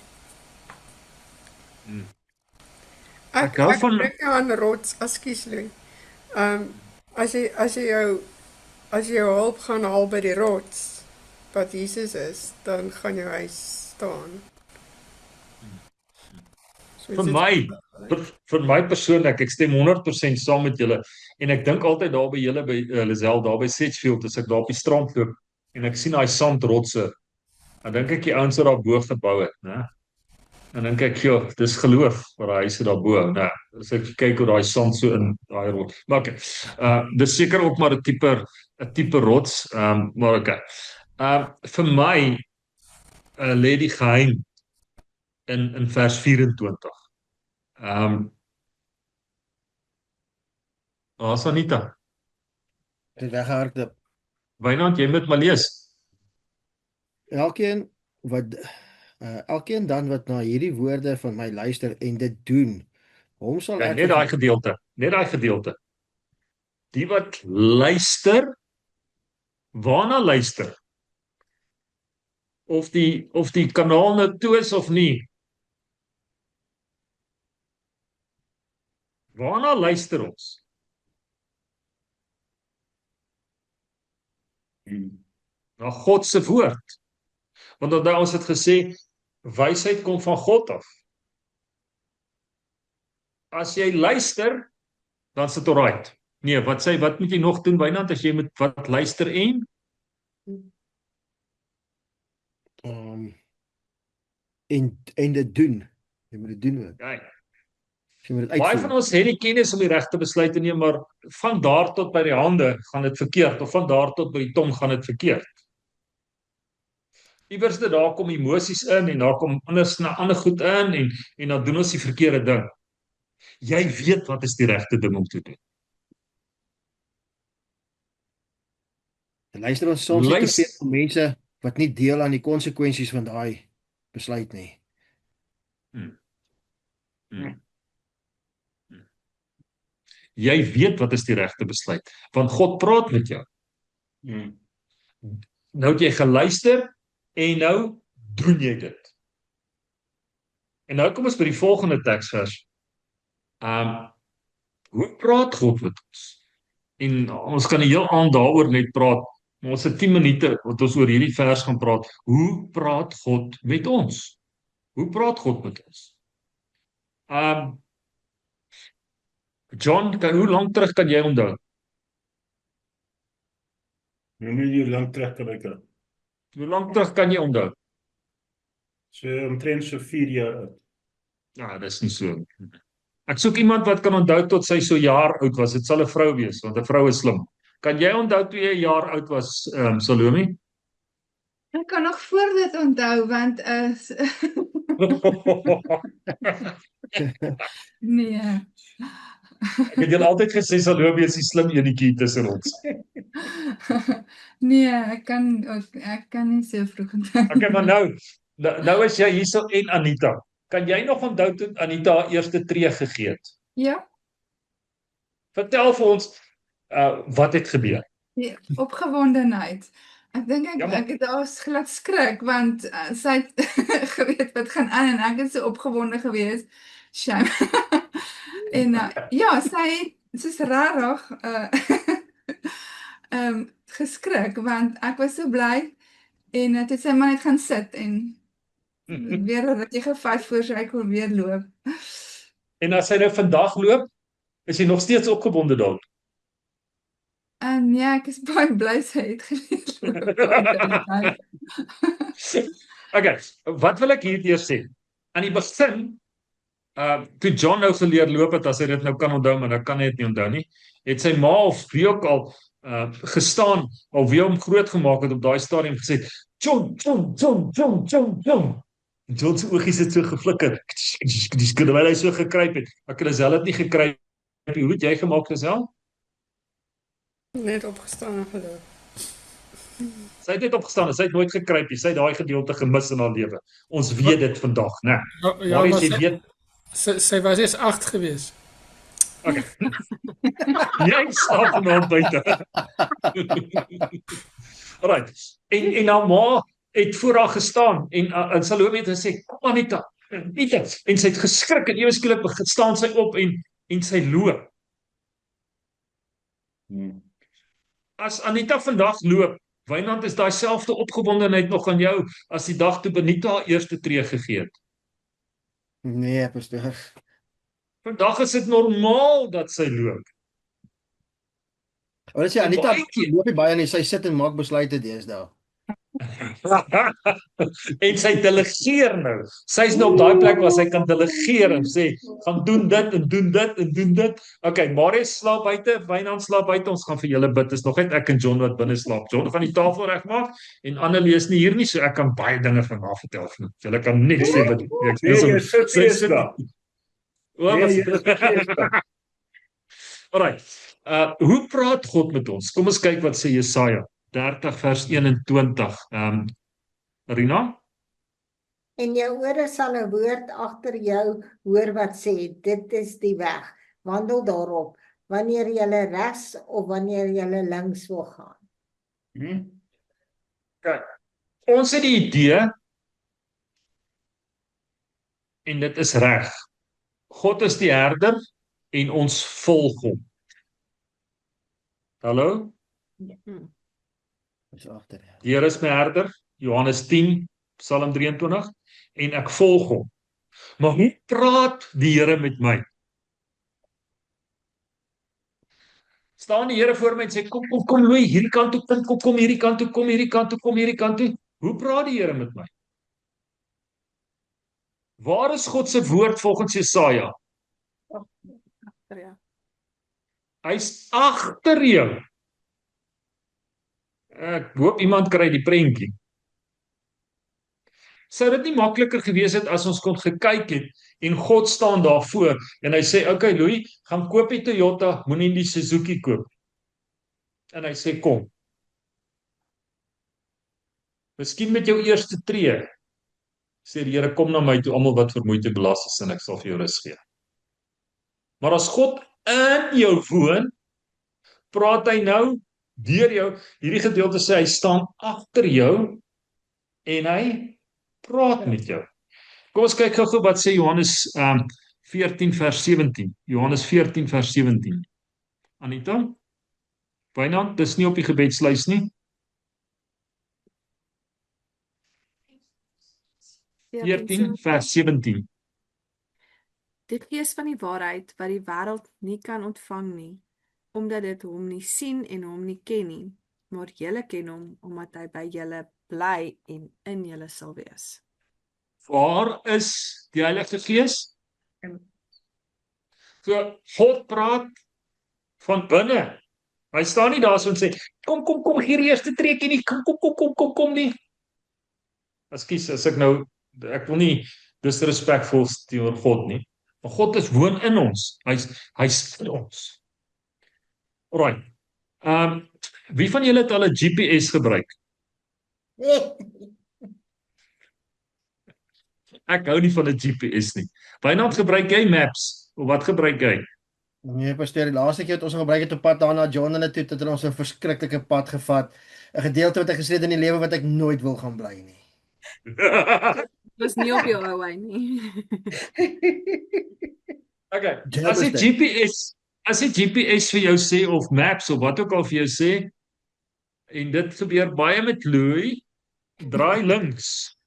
Ek hou van- dink nou aan rots, ekskuus Louis. As jy jou hulp gaan haal by die rots, wat Jesus is, dan gaan jou huis staan. So vir my persoonlik, ek stem 100% saam met julle en ek dink altyd daar by julle by Lisel, daar by Sedgefield, as ek daar op die strand loop en ek sien daai sandrotse, dan dink ek die ouens wat daar bo gebou het, né? En dan kyk jy, dis geloof wat daai huise daar bo, né? As ek kyk hoe daai sand so in daai rots. Maar okay. Dis seker ook maar 'n tipe rots, maar okay. Vir my lê die geheim in vers 24. Anita, Dit weggehardloop. Wynand, jy moet maar lees. Elkeen dan wat na hierdie woorde van my luister en dit doen, hom sal Ja, ek net daai gedeelte. Die wat luister, waarna luister? Of die kanaal nou toe is of nie. Waarna luister ons? Na God se woord. Want onthou ons het gesê wysheid kom van God af. As jy luister, dan is dit alright. Nee, wat moet jy nog doen, Wynand, as jy moet wat luister en en dit doen. Jy moet dit doen ook. ja, Jy moet dit baie uitvoer. van ons het die kennis om die regte besluit te neem, maar van daar tot by die hande gaan dit verkeerd of van daar tot by die tong gaan dit verkeerd. Iewers daar kom emosies in en daar kom ander goed in en dan doen ons die verkeerde ding. Jy weet wat is die regte ding om te doen. En luister ons soms net te Luister- veel van mense wat nie deel aan die konsekwensies van daai besluit nie. Jy weet wat is die regte besluit, want God praat met jou. Nou het jy geluister en nou doen jy dit. En nou kom ons by die volgende teksvers. Hoe praat God met ons? En ons kan die heel aand daaroor net praat. Maar ons het 10 minute wat ons oor hierdie vers gaan praat. Hoe praat God met ons? Hoe praat God met ons? John, hoe lank terug kan jy onthou? Nie lank terug kan ek dit. Hoe lank terug kan jy onthou? So omtrent so 4 jaar oud. Ja, dis nie so. Ek soek iemand wat kan onthou tot sy so jaar oud was. Dit sal 'n vrou wees, want 'n vrou is slim. Kan jy onthou toe jy 'n jaar oud was, Salome? Ek kan nog voor dit onthou want nee. Ek het julle altyd gesê Salome is die slim enetjie tussen ons. Nee, ek kan nie so vroeg onthou. Okay, maar nou is jy hierso en Anita. Kan jy nog onthou toe Anita haar eerste tree gegee het? Ja, Vertel vir ons wat het gebeur. die opgewondenheid. Ek dink Ja, maar- ek het daar glad skrik want sy het geweet wat gaan aan en ek het so opgewonde gewees. Shame. En ja, sy is rarig geskrik want ek was so bly En toe het sy maar net gaan sit en weer 'n rukkie gevat voor sy kon weer loop. En as hy nou vandag loop, is hy nog steeds opgebonde dalk. En ja, ek is baie bly sy het geleer. Okay, wat wil ek hierdeur sê? Aan die begin, toe John nou geleer loop het, as hy dit nou kan onthou, maar nou kan hy dit nie onthou nie, het sy ma of wie ook al gestaan, of wie hom groot gemaak het op daai stadium gesê, John, John, John, John, John, John. En John se oogies het so geflikker, terwyl hy so gekruip het. Ek het Lisel het nie gekruip. Hoe het jy gemaak, Lisel? Net opgestaan en geloop. Sy het net opgestaan, sy het nooit gekruip nie. Sy het daai gedeelte gemis in haar lewe. Ons weet dit vandag, né? Ja, Maar maar jy weet, sy was eers 8 gewees. okay. Jy slaap vanaand buite. Alright. En haar ma het voor haar gestaan en Salome het gesê, kom Anita, Anita. En sy het geskrik en ewe skielik staan sy op en sy loop. As Anita vandag loop, Wynand, is daai selfde opgewondenheid nog aan jou as die dag toe Benita haar eerste tree gegee het. Nee, pastoor. Vandag is dit normaal dat sy loop. Wat sê Anita, Baie keer. loop nie baie nie, sy sit en maak besluite deesdae. En sy delegeer nou. Sy's nou op daai plek waar sy kan delegeer en sê, gaan doen dit en doen dit en doen dit. Okay, Marius slaap buite, Wynand slaap buite, ons gaan vir julle bid. Dis nog net ek en John wat binne slaap. John gaan die tafel regmaak en Annelie is nie hier nie, so ek kan baie dinge van haar vertel. Julle kan niks sê wat ek Nee, jy sit feesdag. Alright. Hoe praat God met ons? Kom ons kyk wat sê Jesaja 30 vers 21. Rina? En jou ore sal 'n woord agter jou hoor wat sê, dit is die weg, wandel daarop, wanneer jy regs of wanneer jy links wil gaan. Kyk, ons het die idee, en dit is reg. God is die herder, en ons volg hom. Hallo? Dis agter. Die Here is my herder, Johannes 10, Psalm 23, en ek volg hom. Maar hoe praat die Here met my? Staan die Here voor my en sê, kom Louis, hierdie kant toe, kom hierdie kant toe, kom hierdie kant toe, kom hierdie kant toe. Hoe praat die Here met my? Waar is God se woord volgens Jesaja? Ja. Hy's agter jou. Ek hoop iemand kry die prentjie. Sou dit nie makliker gewees het as ons kon gekyk het en God staan daar voor en hy sê, okay Louis, gaan koop die Toyota, moenie die Suzuki koop. En hy sê, kom. Miskien met jou eerste tree, sê die Here, kom na my toe, almal wat vermoeid en belas is en ek sal vir jou rus gee. Maar as God in jou woon, praat hy nou deur jou, hierdie gedeelte sê hy staan agter jou en hy praat met jou. Kom ons kyk gou wat sê Johannes 14 vers 17. Johannes 14 vers 17. Anita? Wynand, dis nie op die gebedslys nie. 14 vers 17. Die gees van die waarheid wat die wêreld nie kan ontvang nie, omdat dit hom nie sien en hom nie ken nie, maar julle ken hom omdat hy by julle bly en in julle sal wees. Waar is die Heilige Gees? So God praat van binne. Hy staan nie daar so en sê, kom hier die eerste tree nie, kom nie. Ekskuus as ek wil nie disrespectful teenoor God nie. Maar God is woon in ons. Hy's in ons. Alright. Wie van julle het al 'n GPS gebruik? Ek hou nie van 'n GPS nie. Wynand, gebruik jy Maps? Of wat gebruik jy? Nee, pastoor, die laaste keer het ons gebruik het op pad daarna John en toe het ons 'n verskriklike pad gevat. 'n Gedeelte wat ek gesê het in die lewe wat ek nooit wil gaan bly nie. Dit was nie op jou ou nie. Okay. As die GPS vir jou sê of Maps of wat ook al vir jou sê, en dit gebeur baie met Louis, draai links.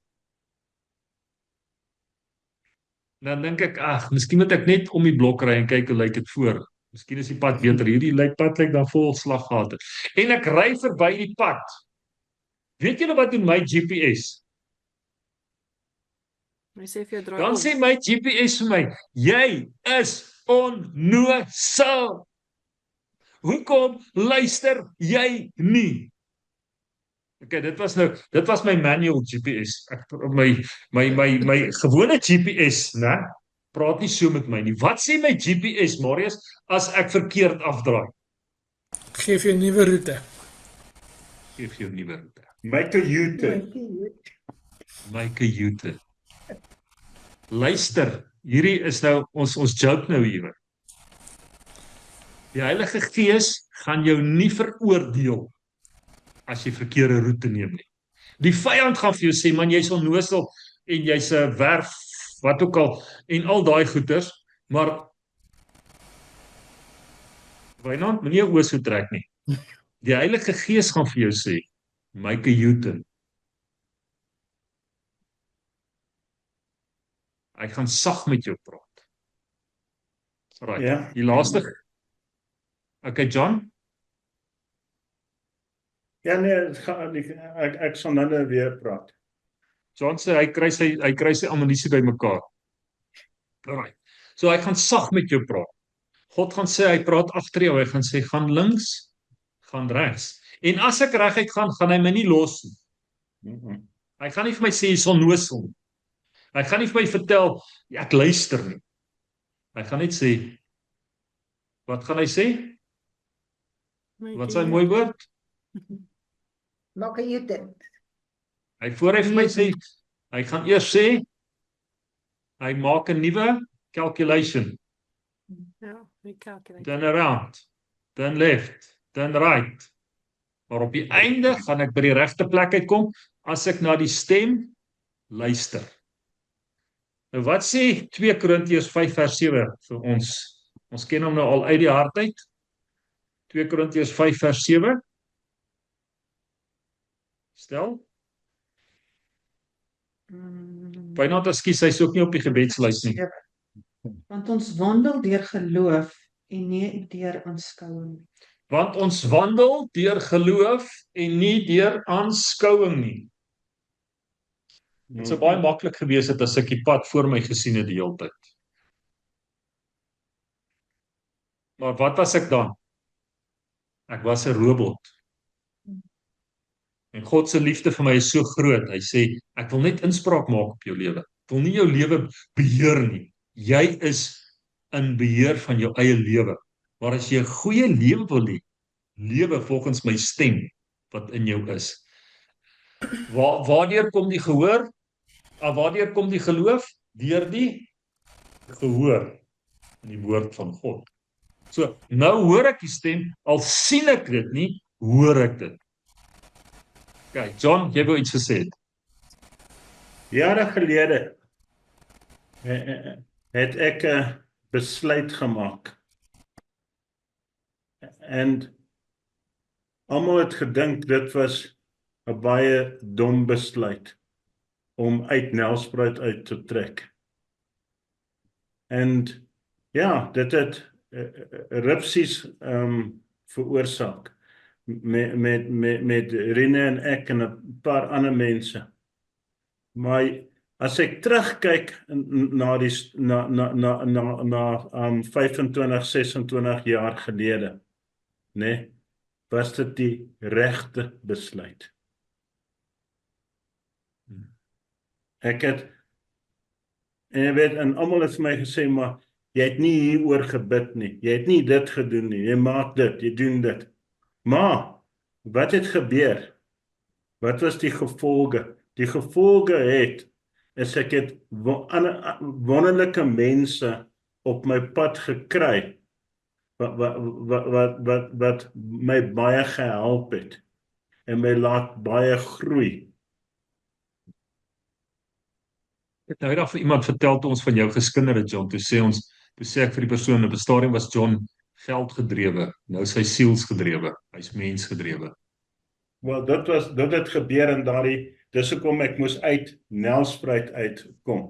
Dan dink ek, ag, miskien moet ek net om die blok ry en kyk hoe lyk dit voor. Miskien is die pad beter. Hierdie pad lyk dan vol slaggate. En ek ry verby die pad. Weet julle wat doen my GPS? Hy sê vir jou draai Dan om. sê my GPS vir my, jy is onnosel. Hoekom luister jy nie? Okay, dit was my manual GPS. My gewone GPS, né? Praat nie so met my nie. Wat sê my GPS, Marius, as ek verkeerd afdraai? Geef jou 'n nuwe roete. Geef jou 'n nuwe roete. Make a U-turn. Make a U-turn. Luister, hierdie is nou ons joke nou hier. Die Heilige Gees gaan jou nie veroordeel as jy verkeerde roete neem nie. Die vyand gaan vir jou sê, man, jy's onnosel en jy's 'n werf, wat ook al, en al daai goeters, maar Wynand, moenie jou oë so trek nie. Die Heilige Gees gaan vir jou sê, make a U-turn. Hy gaan sag met jou praat. Right. Ja. Die laaste. Okay, John? Ja nee, ek sal nou weer praat. John sê hy kry sy ammunisie bymekaar. Right. So hy gaan sag met jou praat. God gaan sê hy praat agter jou, hy gaan sê gaan links, gaan regs. En as ek reguit gaan hy my nie los nie. Hy gaan nie vir my sê jy's onnosel nie. Hy gaan nie vir my vertel ek luister nie. Hy gaan net sê, wat gaan hy sê? Wat is sy mooi woord? Maak 'n U-turn. Voor hy vir my sê, hy gaan eers sê, hy maak 'n nuwe calculation. Ja, recalculate. Turn around, turn left, turn right. Maar op die einde gaan ek by die regte plek uitkom as ek na die stem luister. Nou wat sê 2 Korintiërs 5 vers 7 vir ons? Ons ken hom nou al uit die hart uit. 2 Korintiërs 5 vers 7. Stel. Wynand, ekskuus, hy's ook nie op die gebedslys nie. Want ons wandel deur geloof en nie deur aanskouing. Want ons wandel deur geloof en nie deur aanskouing nie. Dit sou baie maklik gewees het as ek die pad voor my gesien het die hele tyd. Maar wat was ek dan? Ek was 'n robot. En God se liefde vir my is so groot. Hy sê, ek wil net inspraak maak op jou lewe. Ek wil nie jou lewe beheer nie. Jy is in beheer van jou eie lewe. Maar as jy 'n goeie lewe wil hê, lewe volgens my stem wat in jou is. Waardeur kom die gehoor? Waardeur kom die geloof? Deur die gehoor in die woord van God. So, nou hoor ek die stem, al sien ek dit nie, hoor ek dit. Okay, John, jy wou iets gesê het. Jare gelede het ek 'n besluit gemaak. En almal het gedink dit was 'n baie dom besluit om uit Nelspruit uit te trek. En ja, dit het rupsies veroorsaak met Rene en ek en 'n paar ander mense. Maar as ek terugkyk na 25, 26 jaar gelede, nee, was dit die regte besluit. Ek het, en jy weet, en almal het vir my gesê, maar jy het nie hieroor gebid nie, jy het nie dit gedoen nie, jy maak dit, jy doen dit. Maar, wat het gebeur? Wat was die gevolge? Die gevolge is ek het wonderlike mense op my pad gekry, wat my baie gehelp het, en my laat baie groei. Ek het nou eendag vir iemand vertel toe ons van jou geskinder het, John, toe sê ek vir die persoon, op 'n stadium was John geldgedrewe, nou is hy sielsgedrewe, hy's mensgedrewe. Wel, dit het gebeur in dit Dis hoekom ek moes uit Nelspruit uitkom.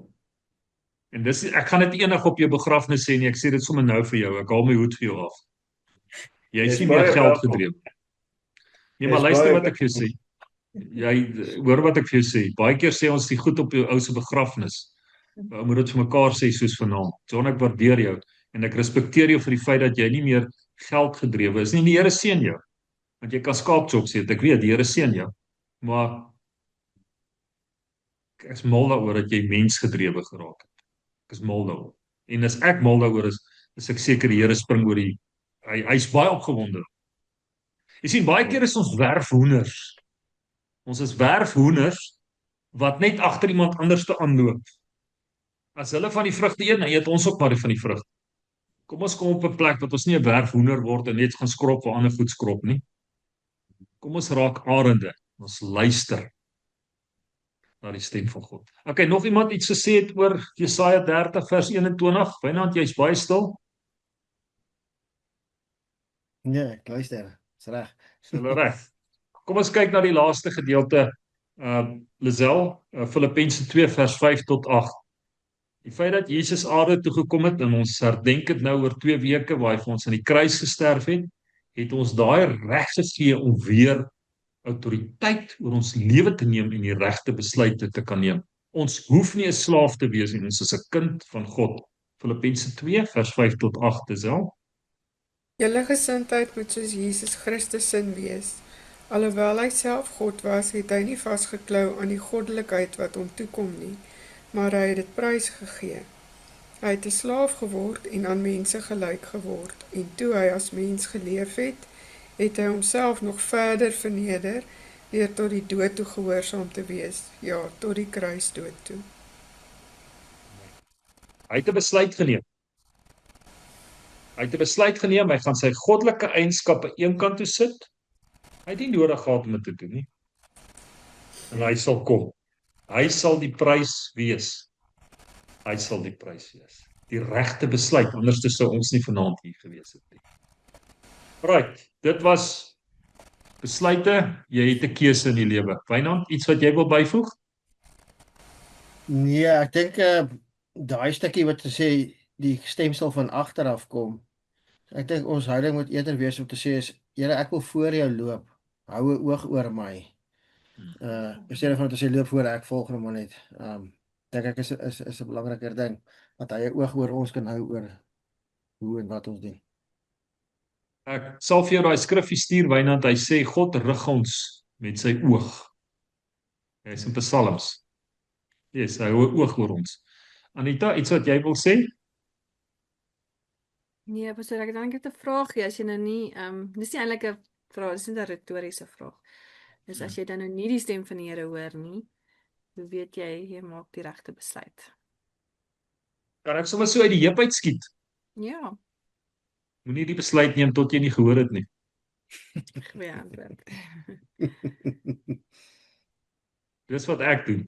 En ek gaan dit enig op jou begrafnis sê nie, ek sê dit sommer nou vir jou, ek haal my hoed vir jou af. Jy is Jy's nie meer baie geld welkom. gedrewe. Nee, maar Jy's luister baie wat ek vir jou sê. Jy hoor wat ek vir jou sê. Baie keer sê ons die goed op jou ou se begrafnis. Ou moet dit vir mekaar sê soos vanaand. John, ek waardeer jou en ek respekteer jou vir die feit dat jy nie meer geld gedrewe is nie. Die Here seën jou. Want jy kan skaapchops eet. Ek weet die Here seën jou. Maar ek is mal daaroor dat jy mensgedrewe geraak het. Ek is mal daaroor. En as ek mal daaroor is ek seker die Here spring oor die hy's baie opgewonde. Jy sien baie keer is ons werfhoenders. Ons is werfhoenders wat net agter iemand anders te aanloop. As hulle van die vrugte eet, dan eet ons ook maar van die vrugte. Kom ons kom op 'n plek dat ons nie 'n werfhoender word en net gaan skrop waar ander goed skrop nie. Kom ons raak arende. Ons luister na die stem van God. Okay, nog iemand iets gesê het oor Jesaja 30 vers 21? Wynand, jy's baie stil. Nee, ek luister. Dis reg. Hulle reg. Kom ons kyk na die laaste gedeelte. Lisel, Filippense 2 vers 5 tot 8. Die feit dat Jesus aarde toe gekom het en ons herdenk dit nou oor 2 weke waar hy vir ons aan die kruis gesterf het ons daai reg gegee om weer autoriteit oor ons lewe te neem en die regte besluite te kan neem. Ons hoef nie 'n slaaf te wees nie, ons is 'n kind van God. Filippense 2 vers 5 tot 8 is al. Julle gesindheid moet soos Jesus Christus sin wees. Alhoewel hy self God was, het hy nie vasgeklou aan die goddelikheid wat hom toekom nie, maar hy het dit prys gegee. Hy het 'n slaaf geword en aan mense gelyk geword, en toe hy as mens geleef het hy homself nog verder verneder deur tot die dood toe gehoorsaam te wees, ja, tot die kruisdood toe. Hy het 'n besluit geneem. Hy gaan sy goddelike eienskappe eenkant toe sit. Hy het nie nodig gehad om dit te doen nie. En hy sal kom. Hy sal die prys wees. Die regte besluit, anders sou ons nie vanaand hier gewees het nie. Right, dit was besluite, jy het 'n keuse in die lewe. Wynand, iets wat jy wil byvoeg? Nee, ek dink daai stukkie wat sê die stem sal van agter af kom. Ek dink ons houding moet eerder wees om te sê is, Here, ek wil voor jou loop. Hou 'n oog oor my. In steede van te sê loop voor ek volg hom maar net. Dink ek is 'n belangriker ding dat hy 'n oog oor ons kan hou oor hoe en wat ons doen. Ek sal vir jou daai skrifgie stuur, Wynand, hy sê God rig ons met sy oog. Hy is in Psalms. Yes, hy hou 'n oog oor ons. Anita, iets wat jy wil sê? Nee, pastor, ek dink dit 'n vraagie as jy nou nie dis nie eintlik 'n vraag, dis net 'n retoriese vraag. Dis as jy dan nou nie die stem van die Here hoor nie, hoe weet jy maak die regte besluit? Kan ek sommer so uit die heup uitskiet? Ja, Moenie die besluit neem tot jy nie gehoor het nie. goeie antwoord. Dis wat ek doen.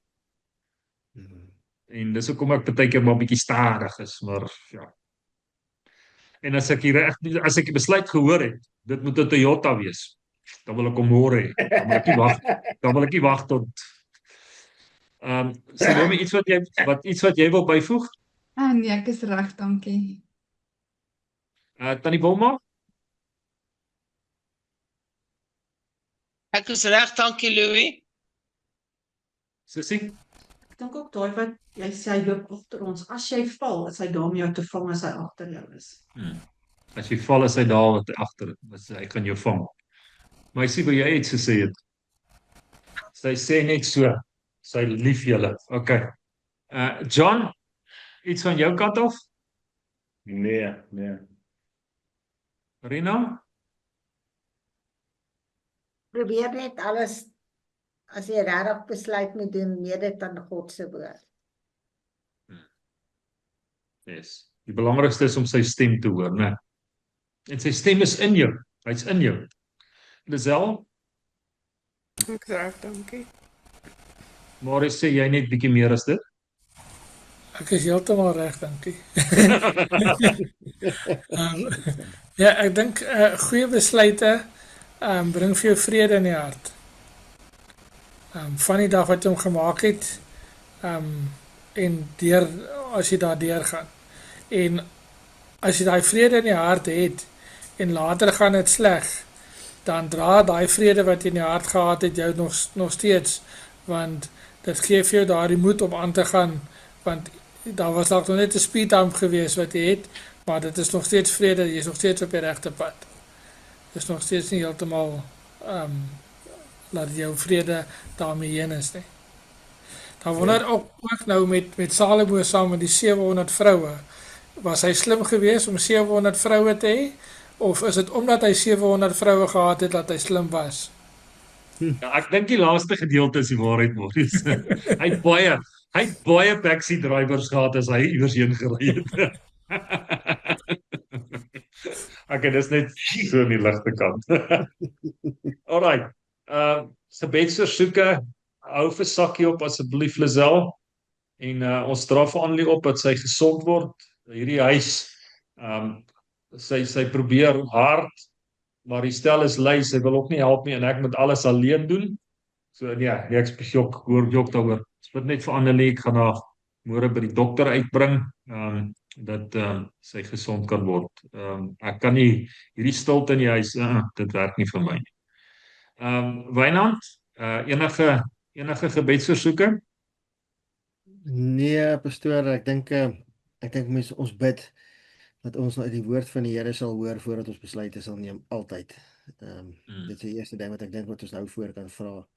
En dis hoekom ek baie keer maar 'n bietjie stadig is, maar ja. En as ek die besluit gehoor het, dit moet 'n Toyota wees. Dan wil ek hom môre hê. Dan wil ek nie wag tot Salome, iets wat jy wil byvoeg? Nee, ek is reg, dankie. Tannie Wilma? Ek is reg, dankie Louis. Sissie? Ek dink ook daai wat jy sê hy loop agter ons. As jy val, is hy daar om jou te vang as hy agter jou is. As jy val, is hy daar wat agter is, hy kan jou vang. Maar ek sien wat jy iets gesê het. Sy sê net so, sy lief julle. Okay. John, iets van jou kant af? Nee. Rina? Probeer net alles, as jy regtig besluit moet doen, meer dit aan God se woord. Yes. Die belangrikste is om sy stem te hoor, né? En sy stem is in jou. Hy's in jou. Lisel, Ek reg, dankie. maar sê jy net bietjie meer as dit? Ek is heeltemal reg, dankie. Ja, ek dink goeie besluite bring vir jou vrede in die hart. Van die dag wat jy hom gemaak het, en deur as jy daar deur gaan. En as jy daai vrede in die hart het en later gaan dit sleg, dan dra daai vrede wat jy in die hart gehad het jou nog steeds, want dit gee vir jou daardie moed om aan te gaan, want daar was dalk nog net 'n speed bump geweest wat jy het, maar dit is nog steeds vrede, jy is nog steeds op die regte pad. Dit is nog steeds nie heeltemal laat jou vrede daarmee heen is nie. Dan wonder ook nou met Salomo saam met die 700 vroue, was hy slim geweest om 700 vroue te hê, of is dit omdat hy 700 vroue gehad het dat hy slim was? Ja, ek dink die laaste gedeelte is die waarheid, Maurice. Hy het baie taxi drivers gehad as hy iewers heen gery het. Okay, dis net so in die ligte kant. Alright. Gebedsversoeke, hou vir Sakkie op asseblief, Lisel. En ons dra vir Annelie op dat sy gesond word. Hierdie huis, sy probeer hard, maar die stel is lui, sy wil ook nie help nie en ek moet alles alleen doen. So nee, ek spesiok hoor jok daaroor. Dit net vir Annelie, ek gaan haar môre by die dokter uitbring, dat sy gesond kan word. Ek kan nie hierdie stilte in die huis, dit werk nie vir my nie. Wynand, enige gebedsversoeke? Nee, pastoor, ek dink ons bid dat ons uit die woord van die Here sal hoor voordat ons besluite sal neem, altyd. Dit is die eerste ding wat ek dink wat ons nou voor kan vra.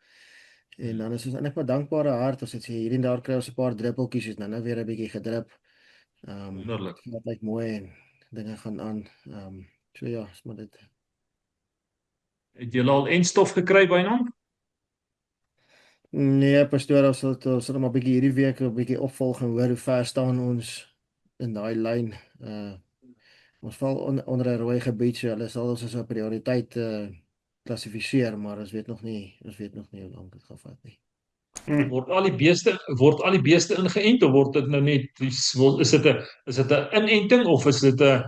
En dan is ons eintlik met dankbare hart, as dit sê hier en daar kry ons 'n paar druppeltjies, is nou weer 'n bietjie gedrup. Wonderlik. Dit lyk mooi en dinge gaan aan. So ja, is maar dit. Het jy al enstof gekry, Wynand? Nee, pastoor, ons sal maar 'n bietjie hierdie week 'n bietjie opvolging hoor hoe ver staan ons in daai lyn. Ons val onder 'n rooi gebied, so hulle sal ons as 'n prioriteit klassifiseer, maar ons weet nog nie hoe lank dit gaan vat nie. Word al die beeste ingeënt of word dit nou net is dit 'n inenting of is dit 'n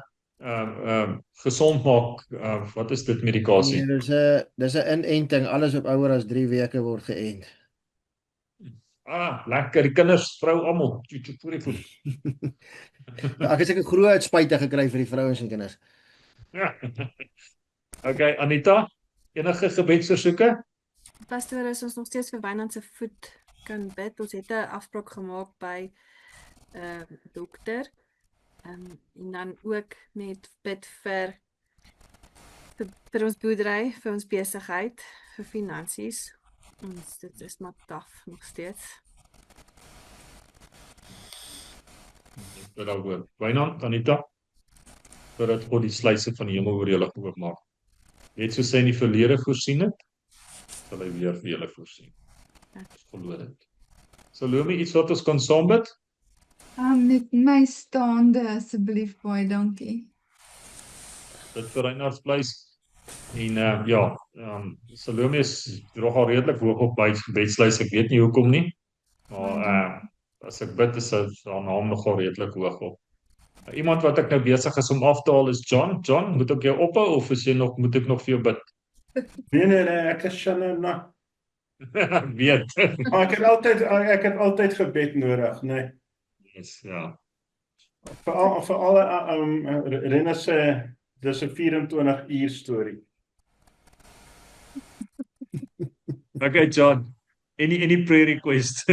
gesond maak, wat is dit medikasie? Nee, dis 'n inenting, alles op ouer as 3 weke word geënt. Lekker, die kinders, vrou almal, voor die voet. Ek het seker groot spyte gekry vir die vrouens en kinders. Ja. Okay, Anita, enige gebedsversoeke? Pastoor, as ons nog steeds vir Wynand se voet kan bid, ons het 'n afspraak gemaak by dokter, en dan ook net bid vir ons boerdery, vir ons besigheid, vir finansies. Dit is maar taaf nog steeds. Dit daaroor. Wynand, Anita, voordat God die sluise van die hemel oor julle oopmaak. Net soos hy in die verlede voorsien het, sal hy weer vir julle voorsien. Ons glo dit. Salome, iets wat ons kan saam bid? Net my staande asseblief, baie dankie. Dit vir Reinhardsvleis. En Salome is nogal redelik hoog op by gebedslys. Ek weet nie hoekom nie. Maar as ek bid is haar naam nogal redelik hoog op. Iemand wat ek nou besig is om af te haal is John. John, moet ek jou ophou of moet ek nog vir jou bid? Nee, ek is Shanna. Weet. Maar ek het altyd gebed nodig, nee. Yes, ja. Vir alle Rena sê dis 'n 24 uur storie. Okay, John. Any prayer request?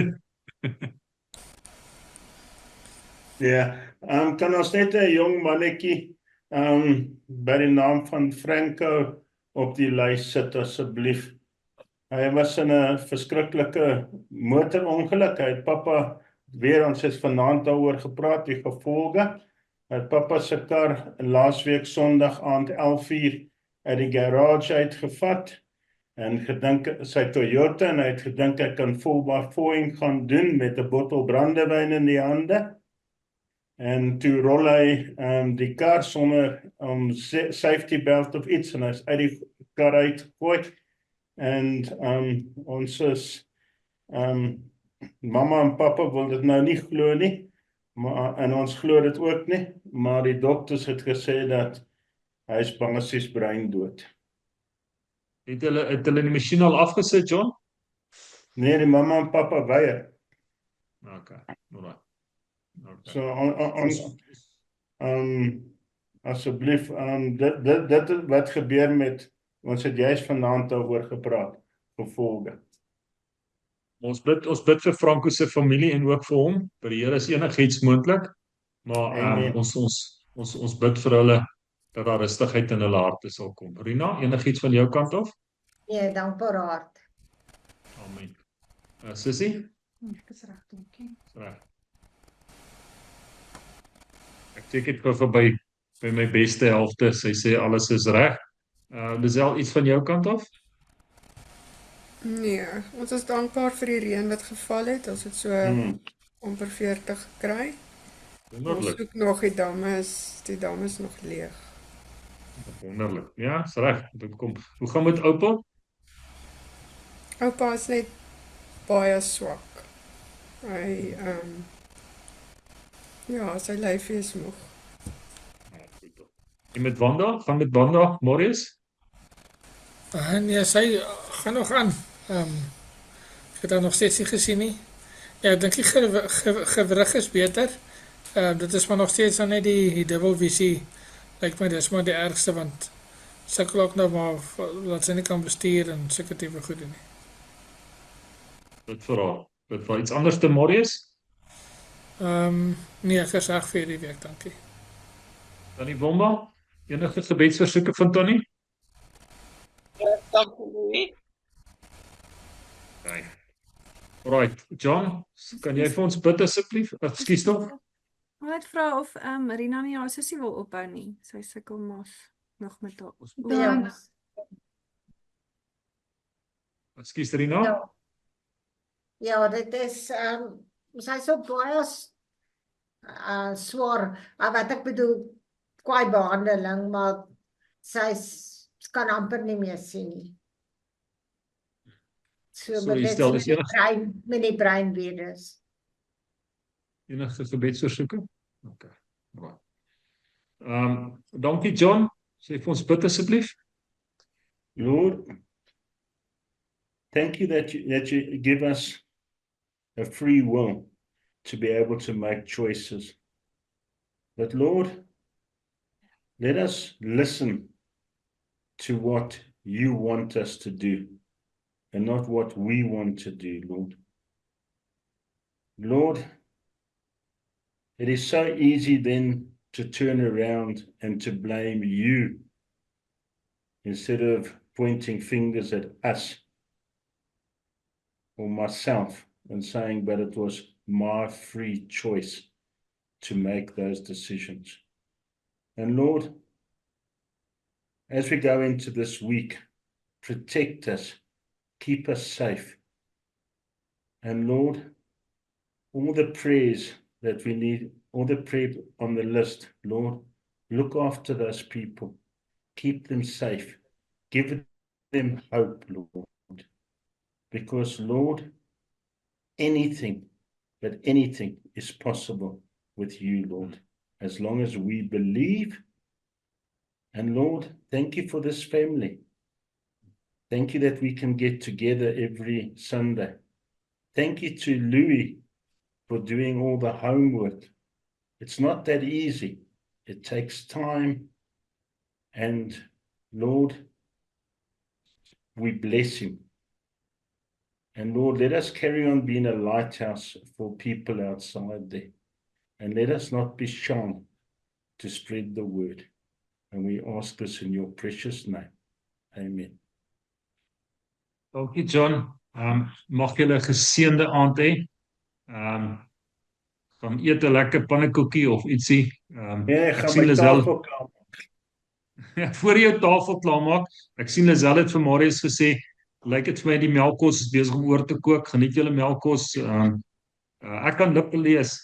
Ja, kan ons net 'n jong mannetjie by die naam van Franco op die lys sit asseblief. Hy was in 'n verskriklike motorongeluk. Hy het pappa weer ons het vanaand daaroor gepraat, die gevolge. Hy het pappa se kar laasweek Sondag aand 11:00 uit die garage uitgevat en gedink sy Toyota en hy het gedink hy kan voelbaar fooing gaan doen met 'n bottel brandewyn in die hande. En toe rol hy die kar sonder safety belt of iets en hy is uit die kar uitgegooi. En ons is mamma en pappa wil dit nou nie glo nie, en ons glo dit ook nie, maar die dokters het gesê dat hy is basies breindood. Het hulle die masjien al afgesit, John? Nee, die mamma en pappa weier. Okay. Alright. Okay. So asseblief dit wat gebeur met ons het juist vanaand daaroor gepraat, gevolge. Ons bid vir Franco se familie en ook vir hom. By die Here is enigiets moontlik. Maar Amen. ons bid vir hulle dat daar rustigheid in hulle harte sal kom. Rina, enigiets van jou kant af? Nee, dankbaar hart. Amen. Sissie? Ek is reg, dankie. Reg. Ek kyk dit gou verby by my beste helfte. Sy sê alles is reg. Lisel, iets van jou kant af? Nee, ons is dankbaar vir die reën wat geval het. Ons het so amper 40 gekry. Ons Wonderlik. soek nog die damme is nog leeg. Wonderlik. Ja, is reg. Dit kom. Hoe gaan met oupa? Oupa is net baie swak. Hy ja, sy lyfie is moeg. En met Wanda? Gaan met Wanda, Marius? Nee, sy gaan nog aan. Ek het haar nog steeds nie gesien nie. Ja, ek dink die gewrig is beter. Dit is maar nog steeds dan net die dubbelvisie. Lyk my dis maar die ergste, want sukkel ook nou maar dat sy nie kan bestuur en sulke tipe goede nie. Dit vir haar. Dit vir iets anders te Marius? Nee, ek is reg vir die week, dankie. Tannie Womba? Enige gebedsversoeke van Tannie? Dankie, Louis. Nee. Alright, John, kan jy vir ons bid asseblief? Ekskuus tog? Ek wil net vra of Rina nie haar sussie wil ophou nie. Sy sukkel mos nog met haar. Dan Ekskuus Rina? Ja, dit is sy is op baie swaar, wat ek bedoel, kwaai behandeling, maar sy kan amper nie meer sien nie. So So, jy stel is met die breinvirus. Enige gebedsversoeke? Okay. Right. Dankie John. Sê vir ons bid asseblief. Lord, thank you that you give us a free will to be able to make choices. But Lord, let us listen to what you want us to do and not what we want to do, Lord. Lord, it is so easy then to turn around and to blame you instead of pointing fingers at us or myself and saying, but it was my free choice to make those decisions. And Lord, as we go into this week, protect us, keep us safe. And Lord, all the prayers that we need, all the prayer on the list, Lord, look after those people, keep them safe, give them hope, Lord. Because, Lord, anything is possible with you, Lord, as long as we believe. And Lord, thank you for this family. Thank you that we can get together every Sunday. Thank you to Louis for doing all the homework. It's not that easy. It takes time. And Lord, we bless him. And Lord, let us carry on being a lighthouse for people outside there. And let us not be shy to spread the word. And we ask this in your precious name. Amen. Dankie John. Mag julle 'n geseënde aand hê. Gaan eet 'n lekker pannekoekie of ietsie. Ek gaan my tafel klaarmaak. Voor jou tafel klaarmaak. Ek sien Lisel het vir Marius gesê, lyk dit vir my die melkkos is besig om oor te kook. Geniet julle melkkos. Ek kan lippe lees.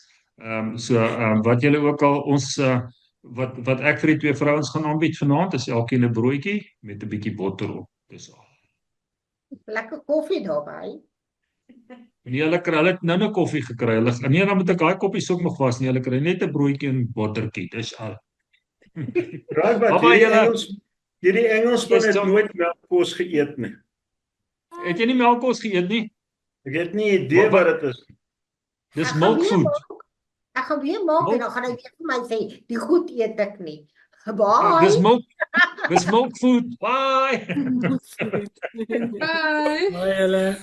Wat julle ook al ons wat ek vir die twee vrouens gaan aanbied vanaand is elkeen 'n broodjie met 'n bietjie botter op. Dis al. Lekker koffie daarbey. Nee, hulle het nou 'n koffie gekry. Nee, dan moet ek daai koppies ook nog was nie. Hulle kry net 'n broodjie en bottertjie. Dis al. Raai wat, hierdie Engelsman het nooit melkkos geëet nie. Het jy nie melkkos geëet nie? Ek het nie idee wat dit is. Dis Ek gaan weer milkfood. maak. Ek gaan weer maak en Milk- dan gaan hy weer vir my sê, die goed eet ek nie. Dis Bye. milkfood. Bye. Bye. Baie julle.